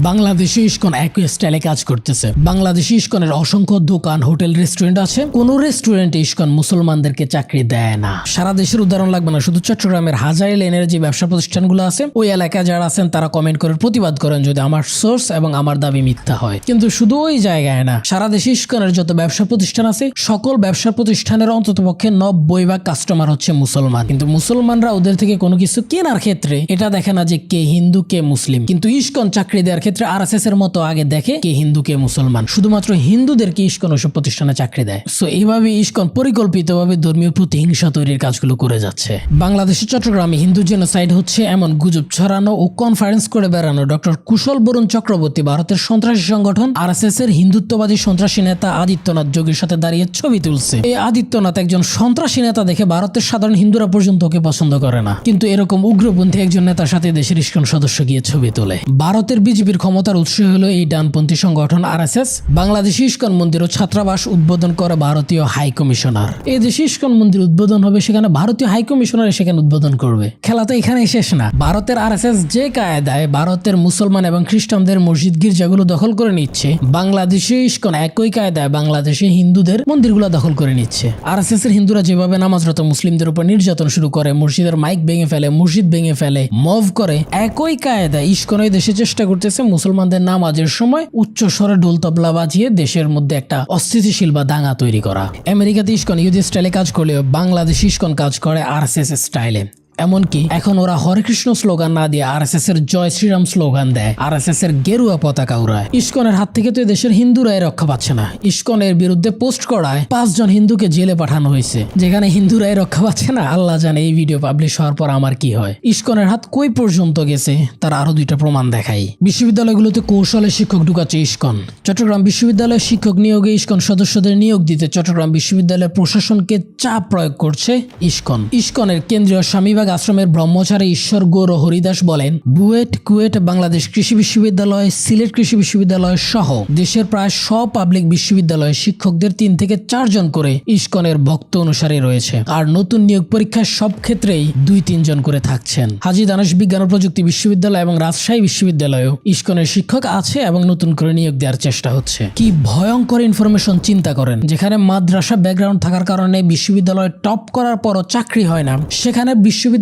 বাংলাদেশে ইসকন একই স্টাইলে কাজ করতেছে। বাংলাদেশে ইসকনের অসংখ্য দোকান, হোটেল, রেস্টুরেন্ট আছে। কোন রেস্টুরেন্টে ইসকন মুসলমানদেরকে চাকরি দেয় না। সারা দেশের উদাহরণ লাগবে না, শুধু চট্টগ্রামের হাজারি লেনের যে ব্যবসা প্রতিষ্ঠানগুলো আছে ওই এলাকায় যারা আছেন তারা কমেন্ট করে প্রতিবাদ করেন যদি আমার সোর্স এবং আমার দাবি মিথ্যা হয়। কিন্তু শুধু ওই জায়গায় না, সারা দেশে ইসকনের যত ব্যবসা প্রতিষ্ঠান আছে সকল ব্যবসা প্রতিষ্ঠানের অন্ততপক্ষে 90% কাস্টমার হচ্ছে মুসলমান। কিন্তু মুসলমানরা ওদের থেকে কোনো কিছু কেনার ক্ষেত্রে এটা দেখে না যে কে হিন্দু কে মুসলিম। কিন্তু ইসকন চাকরি দেওয়ার ক্ষেত্রে আরএসএস এর মতো আগে দেখে কে হিন্দু কে মুসলমান। শুধুমাত্র হিন্দুদেরকে ইসকন ওসব প্রতিষ্ঠানে চাকরি দেয়। সো এইভাবে ইসকন পরিকল্পিতভাবে ধর্মীয় প্রতিহিংসা তৈরির কাজগুলো করে যাচ্ছে। বাংলাদেশের চট্টগ্রামে হিন্দু জেনোসাইড হচ্ছে এমন গুজব ছড়ানো ও কনফারেন্স করে বেড়ানো ডক্টর কুশল বরুণ চক্রবর্তী ভারতের সন্ত্রাসী সংগঠন আরএসএস এর হিন্দুত্ববাদী সন্ত্রাসী নেতা আদিত্যনাথ যোগীর সাথে দাঁড়িয়ে ছবি তুলছে। এই আদিত্যনাথ একজন সন্ত্রাসী নেতা দেখে ভারতের সাধারণ হিন্দুরা পর্যন্ত ওকে পছন্দ করে না। কিন্তু এরকম উগ্রপন্থী একজন নেতার সাথে দেশের ইসকন সদস্য গিয়ে ছবি তোলে। ভারতের বিজেপির ক্ষমতার উৎস হলো এই ডানপন্থী সংগঠন আরএসএস। বাংলাদেশে ইসকন মন্দির ও ছাত্রাবাস উদ্বোধন করে ভারতীয় হাই কমিশনার। এই দেশে ইসকন মন্দির উদ্বোধন হবে, সেখানে ভারতীয় হাই কমিশনার সেখানে উদ্বোধন করবে। খেলা তো এখানেই শেষ না। ভারতের আরএসএস যে কায়দায় ভারতের মুসলমান এবং খ্রিস্টানদের মসজিদ গির্জাগুলো দখল করে নিচ্ছে, বাংলাদেশে ইসকন একই কায়দায় বাংলাদেশে হিন্দুদের মন্দিরগুলো দখল করে নিচ্ছে। আরএসএস এর হিন্দুরা যেভাবে নামাজরত মুসলিমদের উপর নির্যাতন শুরু করে, মসজিদের মাইক ভেঙে ফেলে, মসজিদ ভেঙে ফেলে, মভ করে, একই কায়দায় ইসকন এই দেশে চেষ্টা করতেছে মুসলমানদের নামাজের সময় উচ্চ স্বরে ঢোল তবলা বাজিয়ে দেশের মধ্যে একটা অস্থিতিশীল বা দাঙ্গা তৈরি করা। আমেরিকাতে ইসকন ইহুদি স্টাইলে কাজ করলেও বাংলাদেশে ইসকন কাজ করে আরএসএস স্টাইলে। এমনকি এখন ওরা হরে কৃষ্ণ স্লোগান না দিয়ে আরএসএস এর জয় শ্রীরাম স্লোগান দেয়, আরএসএস এর গেরুয়া পতাকা উড়ায়। ইসকনের হাত থেকে তো দেশের হিন্দুরাই রক্ষা পাচ্ছে না। ইসকনের বিরুদ্ধে পোস্ট করায় 5 জন হিন্দুকে জেলে পাঠানো হয়েছে। যেখানে হিন্দুরাই রক্ষা পাচ্ছে না, আল্লাহ জানে এই ভিডিও পাবলিশ হওয়ার পর আমার কি হয়। ইসকনের হাত কই পর্যন্ত গেছে তার আরো 2টা প্রমাণ দেখাই। বিশ্ববিদ্যালয়গুলোতে কৌশলে শিক্ষক ঢুকাচ্ছে ইসকন। চট্টগ্রাম বিশ্ববিদ্যালয়ে শিক্ষক নিয়োগে ইসকন সদস্যদের নিয়োগ দিতে চট্টগ্রাম বিশ্ববিদ্যালয়ের প্রশাসনকে চাপ প্রয়োগ করছে ইসকন। ইসকনের কেন্দ্রীয় স্বামীবাগ আশ্রমের ব্রহ্মচারী ঈশ্বর গৌর হরিদাস বলেন, বুয়েট, কুয়েট, বাংলাদেশ কৃষি বিশ্ববিদ্যালয়, সিলেট কৃষি বিশ্ববিদ্যালয় সহ দেশের প্রায় সব পাবলিক বিশ্ববিদ্যালয়ে শিক্ষকদের 3 থেকে 4 জন করে ইসকনের ভক্ত অনুসারী রয়েছে। আর নতুন নিয়োগ পরীক্ষায় সব ক্ষেত্রেই 2-3 জন করে থাকছেন। হাজী দানেশ বিজ্ঞান ও প্রযুক্তি বিশ্ববিদ্যালয় এবং রাজশাহী বিশ্ববিদ্যালয়েও ইসকনের শিক্ষক আছে এবং নতুন করে নিয়োগ দেওয়ার চেষ্টা হচ্ছে। কি ভয়ঙ্কর ইনফরমেশন চিন্তা করেন। যেখানে মাদ্রাসা ব্যাকগ্রাউন্ড থাকার কারণে বিশ্ববিদ্যালয়ে টপ করার পরও চাকরি হয় না, সেখানে বিশ্ববিদ্যালয়ের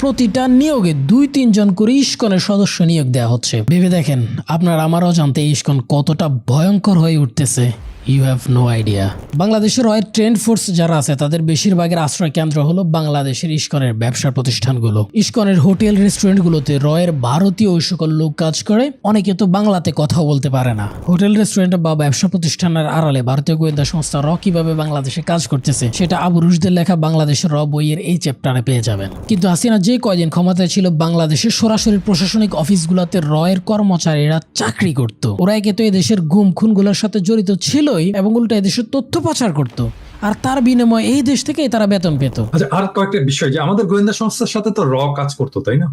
প্রতিটা নিয়োগে 2-3 জন করে ইসকনের সদস্য নিয়োগ দেওয়া হচ্ছে। ভেবে দেখেন আপনার আমারও জানতে ইসকন কতটা ভয়ঙ্কর হয়ে উঠতেছে। You have no idea. বাংলাদেশের রয়ের ট্রেন্ড ফোর্স যারা আছে তাদের বেশিরভাগের আশ্রয় কেন্দ্র হলো বাংলাদেশের ইসকনের ব্যবসা প্রতিষ্ঠানগুলো। ইসকনের হোটেল রেস্টুরেন্টগুলোতে রয়ের ভারতীয় ওই সকল লোক কাজ করে। অনেকে তো বাংলাতে কথাও বলতে পারে না। হোটেল রেস্টুরেন্ট বা ব্যবসা প্রতিষ্ঠানের আড়ালে ভারতীয় গোয়েন্দা সংস্থা র কিভাবে বাংলাদেশে কাজ করতেছে সেটা আবু রুশদের লেখা বাংলাদেশের র বইয়ের এই চ্যাপ্টারে পেয়ে যাবেন। কিন্তু হাসিনা যে কয়দিন ক্ষমতায় ছিল বাংলাদেশের সরাসরি প্রশাসনিক অফিসগুলোতে রয়ের কর্মচারীরা চাকরি করত। ওরা একে তো এদেশের গুম খুনগুলোর সাথে জড়িত ছিল এবং উল্টা এদেশের তথ্য পাচার করত, আর তার বিনিময়ে এই দেশ থেকে তারা বেতন পেত। আচ্ছা, আর কয়েকটা বিষয়, যে আমাদের গোয়েন্দা সংস্থার সাথে তো র কাজ করতো, তাই না?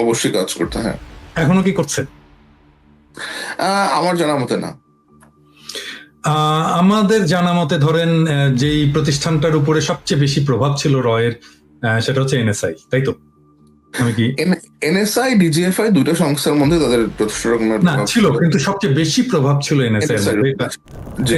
অবশ্যই কাজ করতে। হ্যাঁ, এখনো কি করছে? আমার জানা মতে না। আমাদের জানা মতে ধরেন যেই প্রতিষ্ঠানটার উপরে সবচেয়ে বেশি প্রভাব ছিল রয়ের, সেটা হচ্ছে এনএসআই, তাই তো? এনএসআই, ডিজিএফআই 2টা সংস্থার মধ্যে তাদের না ছিল, কিন্তু সবচেয়ে বেশি প্রভাব ছিল এনএসআই।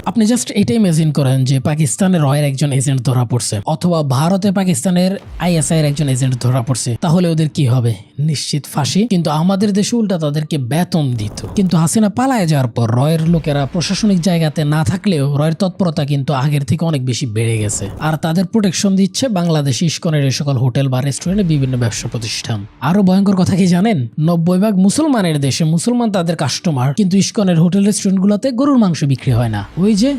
আপনি জাস্ট এটা ইমাজিন করেন যে পাকিস্তানের রয়ের একজন এজেন্ট ধরা পড়ছে, অথবা ভারতে পাকিস্তানের আইএসআই এর একজন এজেন্ট ধরা পড়ছে, তাহলে ওদের কি হবে? নিশ্চিত ফাঁসি। কিন্তু আমাদের দেশে উল্টা তাদেরকে বেতন দিত। কিন্তু হাসিনা পালায় যাওয়ার পর রয়ের লোকেরা প্রশাসনিক জায়গাতে না থাকলেও রয়ের তৎপরতা কিন্তু আগের থেকে অনেক বেশি বেড়ে গেছে। আর তাদের প্রোটেকশন দিচ্ছে বাংলাদেশি ইসকনের এই সকল হোটেল বা রেস্টুরেন্টে বিভিন্ন ব্যবসা প্রতিষ্ঠান। আরো ভয়ঙ্কর কথা কি জানেন? 90% মুসলমানের দেশে মুসলমান তাদের কাস্টমার, কিন্তু ইসকনের হোটেল রেস্টুরেন্ট গুলোতে গরুর মাংস বিক্রি হয় না। ওই যে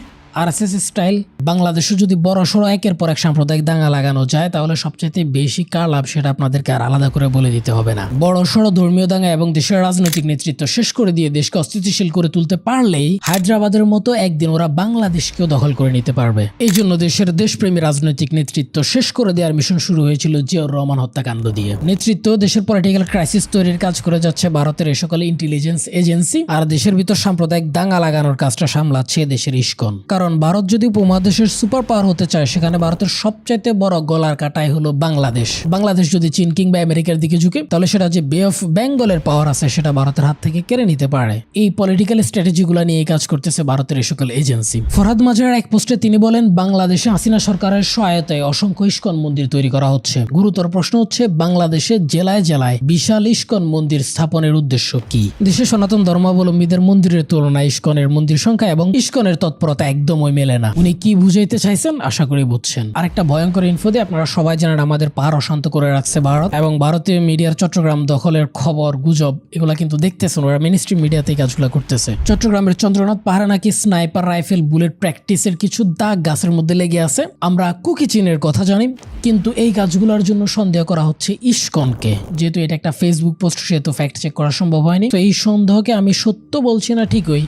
আরএসএস স্টাইল। বাংলাদেশে যদি বড় সড়ো একের পর এক সাম্প্রদায়িক দাঙ্গা লাগানো যায় তাহলে সবচেয়ে বেশি কার লাভ সেটা আপনাদেরকে আর আলাদা করে বলে দিতে হবে না। বড় সড়ো ধর্মীয় দাঙ্গা এবং দেশের রাজনৈতিক নেতৃত্ব শেষ করে দিয়ে দেশকে অস্থিতিশীল করে তুলতে পারলেই হায়দ্রাবাদের মতো একদিন ওরা বাংলাদেশকেও দখল করে নিতে পারবে। এই জন্য দেশের দেশপ্রেমী রাজনৈতিক নেতৃত্ব শেষ করে দেওয়ার মিশন শুরু হয়েছিল জিয়াউর রহমান হত্যাকাণ্ড দিয়ে। নেতৃত্ব দেশের পলিটিক্যাল ক্রাইসিস তৈরির কাজ করে যাচ্ছে ভারতের এই সকল ইন্টেলিজেন্স এজেন্সি, আর দেশের ভিতর সাম্প্রদায়িক দাঙ্গা লাগানোর কাজটা সামলাচ্ছে দেশের ইসকন। কারণ কারণ ভারত যদি উপমহাদেশের সুপার পাওয়ার হতে চায়, সেখানে ভারতের সবচাইতে বড় গলার কাটাই হলো বাংলাদেশ। বাংলাদেশ যদি চীন কিংবা আমেরিকার দিকে ঝুঁকে, তাহলে সেটা যে বে অফ বেঙ্গলের পাওয়ার আছে সেটা ভারতের হাত থেকে কেড়ে নিতে পারে। এই পলিটিক্যাল স্ট্র্যাটেজিগুলো নিয়ে কাজ করতেছে ভারতের এই সকল এজেন্সি। ফরহাদ মাজার এক পোস্টে তিনি বলেন, বাংলাদেশে হাসিনা সরকারের সহায়তায় অসংখ্য ইস্কন মন্দির তৈরি করা হচ্ছে। গুরুতর প্রশ্ন হচ্ছে, বাংলাদেশে জেলায় জেলায় বিশাল ইস্কন মন্দির স্থাপনের উদ্দেশ্য কি? দেশে সনাতন ধর্মাবলম্বীদের মন্দিরের তুলনায় ইস্কনের মন্দির সংখ্যা এবং ইস্কনের তৎপরতা একদমই মেলে না। উনি কি বুঝাইতে চাইছেন আশা করি বুঝছেন। আরেকটা ভয়ঙ্কর ইনফো দিয়ে আপনারা সবাই জানেন, আমাদের পাহাড় অশান্ত করে রাখছে ভারত, এবং ভারতীয় মিডিয়ার চট্টগ্রাম দখলের খবর গুজব এগুলা কিন্তু দেখতেছেন, ওরা মিনিস্ট্রি মিডিয়াতে কাজগুলো করতেছে। চট্টগ্রামের চন্দ্রনাথ পাহাড়ে নাকি স্নাইপার রাইফেল বুলেট প্র্যাকটিসের কিছু দাগ গাছের মধ্যে লেগে আছে। আমরা কুকি চীনের কথা জানি, কিন্তু এই কাজগুলোর জন্য সন্দেহ করা হচ্ছে ইস্কনকে। যেহেতু এটা একটা ফেসবুক পোস্ট, সেহেতু ফ্যাক্ট চেক করা সম্ভব হয়নি। তো এই সন্দেহকে আমি সত্য বলছি না ঠিকই,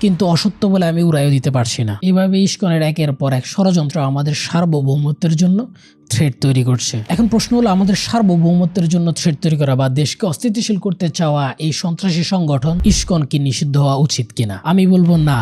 কিন্তু অসত্য বলে আমি উড়াইও দিতে পারছি না। এভাবে ইস্কনের একের পর এক ষড়যন্ত্র আমাদের সার্বভৌমত্বের জন্য থ্রেট তৈরি করছে। এখন প্রশ্ন হলো, আমাদের সার্বভৌমত্বের জন্য থ্রেট তৈরি করা বা দেশকে অস্থিতিশীল করতে চাওয়া এই সন্ত্রাসী সংগঠন ইস্কন কি নিষিদ্ধ হওয়া উচিত কিনা? আমি বলবো না,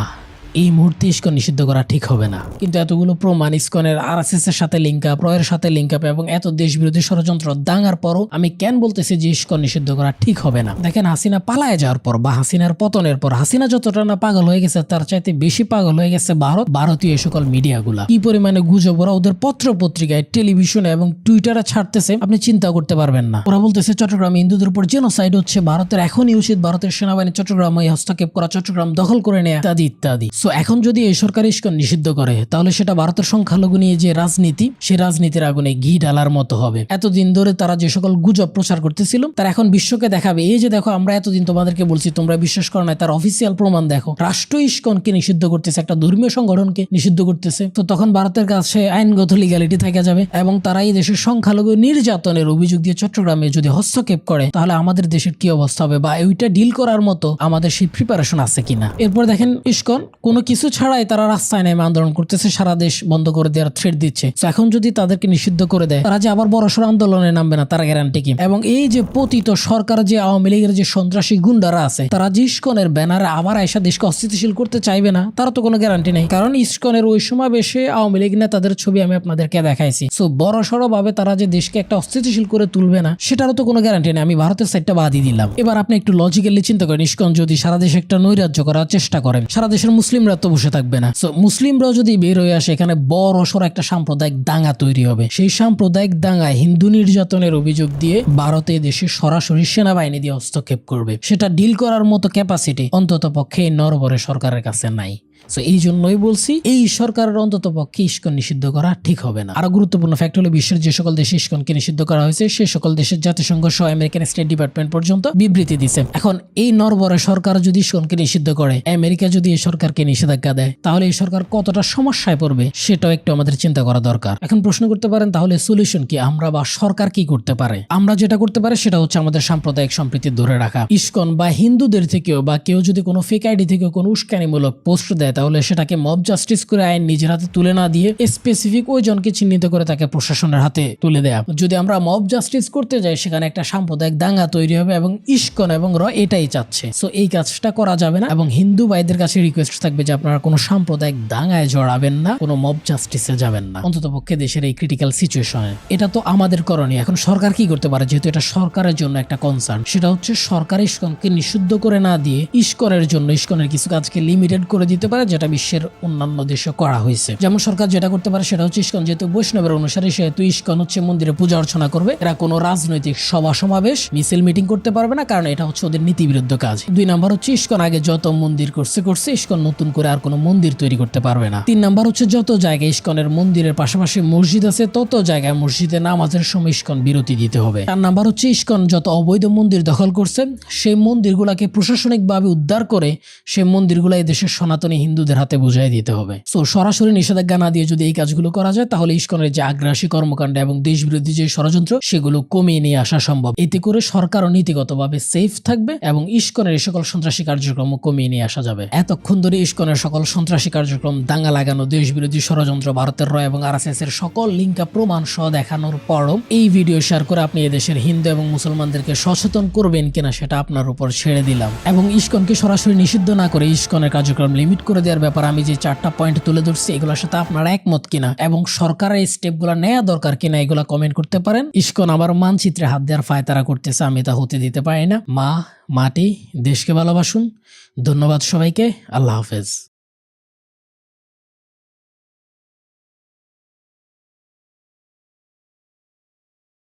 এই মুহূর্তে ইস্কন নিষিদ্ধ করা ঠিক হবে না। কিন্তু এতগুলো প্রমাণ, ইস্কনের আরএসএস এর সাথে লিঙ্ক আপ, রয়ের সাথে লিঙ্ক আপ এবং এত দেশ বিরোধী ষড়যন্ত্র দাঙ্গার পরও আমি কেন বলতেছি যে ইস্কন নিষিদ্ধ করা ঠিক হবে না? দেখেন, হাসিনা পালায় যাওয়ার পর বা হাসিনার পতনের পর হাসিনা যতটা না পাগল হয়ে গেছে, তার চাইতে বেশি পাগল হয়ে গেছে ভারতীয় এই সকল মিডিয়াগুলা। কি পরিমাণে গুজব ওরা ওদের পত্র পত্রিকায়, টেলিভিশনে এবং টুইটারে ছাড়তেছে, আপনি চিন্তা করতে পারবেন না। ওরা বলতেছে চট্টগ্রামে হিন্দুদের উপর জেনোসাইড হচ্ছে, ভারতের এখনই উচিত ভারতের সেনাবাহিনী চট্টগ্রামে হস্তক্ষেপ করা, চট্টগ্রাম দখল করে নেয়া, ইত্যাদি ইত্যাদি। সো এখন যদি এই সরকার ইস্কন নিষিদ্ধ করে, তাহলে সেটা ভারতের সংখ্যালঘু নিয়ে যে রাজনীতি, সেই রাজনীতির আগুনে ঘি ঢালার মতো হবে। এতদিন ধরে তারা যে সকল গুজব প্রচার করতেছিল, তারা এখন বিশ্বকে দেখাবে, এই যে দেখো আমরা এতদিন তোমাদেরকে বলছি, তোমরা বিশ্বাস করো না, তার অফিসিয়াল প্রমাণ দেখো। রাষ্ট্র ইস্কনকে নিষিদ্ধ করতেছে, একটা ধর্মীয় সংগঠনকে নিষিদ্ধ করতেছে। তো তখন ভারতের কাছে আইনগত লিগ্যালিটি থেকে যাবে, এবং তারা এই দেশের সংখ্যালঘু নির্যাতনের অভিযোগ দিয়ে চট্টগ্রামে যদি হস্তক্ষেপ করে, তাহলে আমাদের দেশের কি অবস্থা হবে, বা ওইটা ডিল করার মতো আমাদের সেই প্রিপারেশন আছে কিনা। এরপর দেখেন, ইস্কন কোনো কিছু ছাড়াই তারা রাস্তায় নেমে আন্দোলন করতেছে, সারা দেশ বন্ধ করে দেওয়ার থ্রেট দিচ্ছে। এখন যদি তাদেরকে নিষিদ্ধ করে দেয়, তারা যে আবার বড়সড় আন্দোলনে নামবে না, তারা গ্যারান্টি কি? এবং এই যে পতিত সরকার, যে আওয়ামী লীগের যে সন্ত্রাসী গুন্ডারা আছে, তারা যে ইস্কনের ব্যানারে আবার আয়সা দেশকে অস্থিতিশীল করতে চাইবে না, তারা তো কোনো গ্যারান্টি নেই। কারণ ইস্কনের ওই সমাবেশে আওয়ামী লীগ নেতাদের ছবি আমি আপনাদেরকে দেখাইছি। সো বড়সড় ভাবে তারা যে দেশকে একটা অস্থিতিশীল করে তুলবে না, সেটারও তো কোনো গ্যারান্টি নেই। আমি ভারতের সাইডটা বাদই দিলাম। এবার আপনি একটু লজিক্যালি চিন্তা করেন, ইস্কন যদি সারা দেশে একটা নৈরাজ্য করার চেষ্টা করেন, সারা দেশের মুসলিমরা তো বসে থাকবে না। সো মুসলিমরাও যদি বের হয়ে আসে, এখানে বড়সড় একটা সাম্প্রদায়িক দাঙ্গা তৈরি হবে। সেই সাম্প্রদায়িক দাঙ্গায় হিন্দু নির্যাতনের অভিযোগ দিয়ে ভারতে দেশে সরাসরি সেনাবাহিনী দিয়ে হস্তক্ষেপ করবে। সেটা ডিল করার মতো ক্যাপাসিটি অন্তত পক্ষে এই নরবরে সরকারের কাছে নাই। সো এই জন্যই বলছি, এই সরকারের অন্তত পক্ষে ইস্কন নিষিদ্ধ করা ঠিক হবে না। আরো গুরুত্বপূর্ণ ফ্যাক্ট হলো, বিশ্বের যে সকল দেশে ইস্কনকে নিষিদ্ধ করা হয়েছে, সে সকল দেশের জাতিসংঘ সহ আমেরিকান স্টেট ডিপার্টমেন্ট পর্যন্ত বিবৃতি দিচ্ছে। এখন এই নরবরে সরকার যদি ইস্কনকে নিষিদ্ধ করে, আমেরিকা যদি এই সরকারকে নিষেধাজ্ঞা দেয়, তাহলে এই সরকার কতটা সমস্যায় পড়বে সেটাও একটু আমাদের চিন্তা করা দরকার। এখন প্রশ্ন করতে পারেন, তাহলে সলিউশন কি? আমরা বা সরকার কি করতে পারে? আমরা যেটা করতে পারি সেটা হচ্ছে আমাদের সাম্প্রদায়িক সম্প্রীতি ধরে রাখা। ইস্কন বা হিন্দুদের থেকেও বা কেউ যদি কোনো ফেক আইডি থেকে কোনো উস্কানিমূলক পোস্ট দেয়, তাহলে সেটাকে মব জাস্টিস করে আইন নিজের হাতে তুলে না দিয়ে স্পেসিফিক ওই জনকে চিহ্নিত করে তাকে প্রশাসনের হাতে তুলে দেয়া। যদি আমরা মব জাস্টিস করতে যাই, সেখানে একটা সাম্প্রদায়িক দাঙ্গা তৈরি হবে, এবং ইস্কন এবং র এটাই চাচ্ছে। সো এই কাজটা করা যাবে না, এবং হিন্দু ভাইদের কাছে রিকোয়েস্ট থাকবে যে আপনারা কোনো সাম্প্রদায়িক দাঙ্গায় জড়াবেন না, কোনো মব জাস্টিসে যাবেন না, অন্তত পক্ষে দেশের এই ক্রিটিক্যাল সিচুয়েশনে। এটা তো আমাদের করণীয়। এখন সরকার কি করতে পারে? যেহেতু এটা সরকারের জন্য একটা কনসার্ন, সেটা হচ্ছে সরকার ইস্কনকে নিষিদ্ধ করে না দিয়ে ইস্কনের জন্য ইস্কনের কিছু কাজকে লিমিটেড করে দিতে পারে, যেটা বিশ্বের অন্যান্য দেশে করা হয়েছে। যেমন সরকার যেটা করতে পারে সেটা হচ্ছে, ইস্কন যেহেতু বৈষ্ণবের অনুসারী, সেহেতু ইস্কন হচ্ছে মন্দিরে পূজা অর্চনা করবে। এরা কোনো রাজনৈতিক সভা সমাবেশ মিছিল মিটিং করতে পারবে না, কারণ এটা হচ্ছে ওদের নীতি বিরুদ্ধ কাজ। 2 নাম্বার হচ্ছে, ইস্কন আগে যত মন্দির করছে, ইস্কন নতুন করে আর কোনো মন্দির তৈরি করতে পারবে না। 3 নাম্বার হচ্ছে, যত জায়গায় ইস্কনের মন্দিরের পাশাপাশি মসজিদ আছে, তত জায়গায় মসজিদে নামাজের সময় ইস্কন বিরতি দিতে হবে। 4 নাম্বার হচ্ছে, ইস্কন যত অবৈধ মন্দির দখল করছে, সেই মন্দিরগুলাকে প্রশাসনিকভাবে উদ্ধার করে সেই মন্দিরগুলা এই দেশের সনাতনী হিন্দুদের হাতে বুঝাই দিতে হবে। সো সরাসরি নিষেধাজ্ঞা না দিয়ে যদি এই কাজগুলো করা যায়, তাহলে ইস্কনের যে আগ্রাসী কর্মকাণ্ড এবং দেশ বিরোধী যে ষড়যন্ত্র, সেগুলো কমিয়ে নিয়ে আসা সম্ভব। এতে করে সরকারও নীতিগতভাবে সেফ থাকবে, এবং ইস্কনের এই সকল সন্ত্রাসী কার্যক্রম কমিয়ে নিয়ে আসা যাবে। এতক্ষণ ধরে ইস্কনের সকল সন্ত্রাসী কার্যক্রম, দাঙ্গা লাগানো, দেশ বিরোধী ষড়যন্ত্র, ভারতের র এবং আরএসএস এর সকল লিঙ্কা প্রমাণ সহ দেখানোর পরও এই ভিডিও শেয়ার করে আপনি এদেশের হিন্দু এবং মুসলমানদেরকে সচেতন করবেন কিনা সেটা আপনার উপর ছেড়ে দিলাম। এবং ইস্কনকে সরাসরি নিষিদ্ধ না করে ইস্কনের কার্যক্রম লিমিট করে করে দেওয়ার ব্যাপার আমি যে 4টা পয়েন্ট তুলে ধরছি এগুলোর সাথে আপনারা একমত কিনা এবং সরকারের এই স্টেপগুলো নেওয়া দরকার কিনা এগুলা কমেন্ট করতে পারেন। ইসকন আবার মানচিত্রে হাত দেওয়ার ফায়তারা করতেছে, আমি তা হতে দিতে পারি না। মা, মাটি, দেশকে ভালোবাসুন। ধন্যবাদ সবাইকে। আল্লাহ হাফেজ।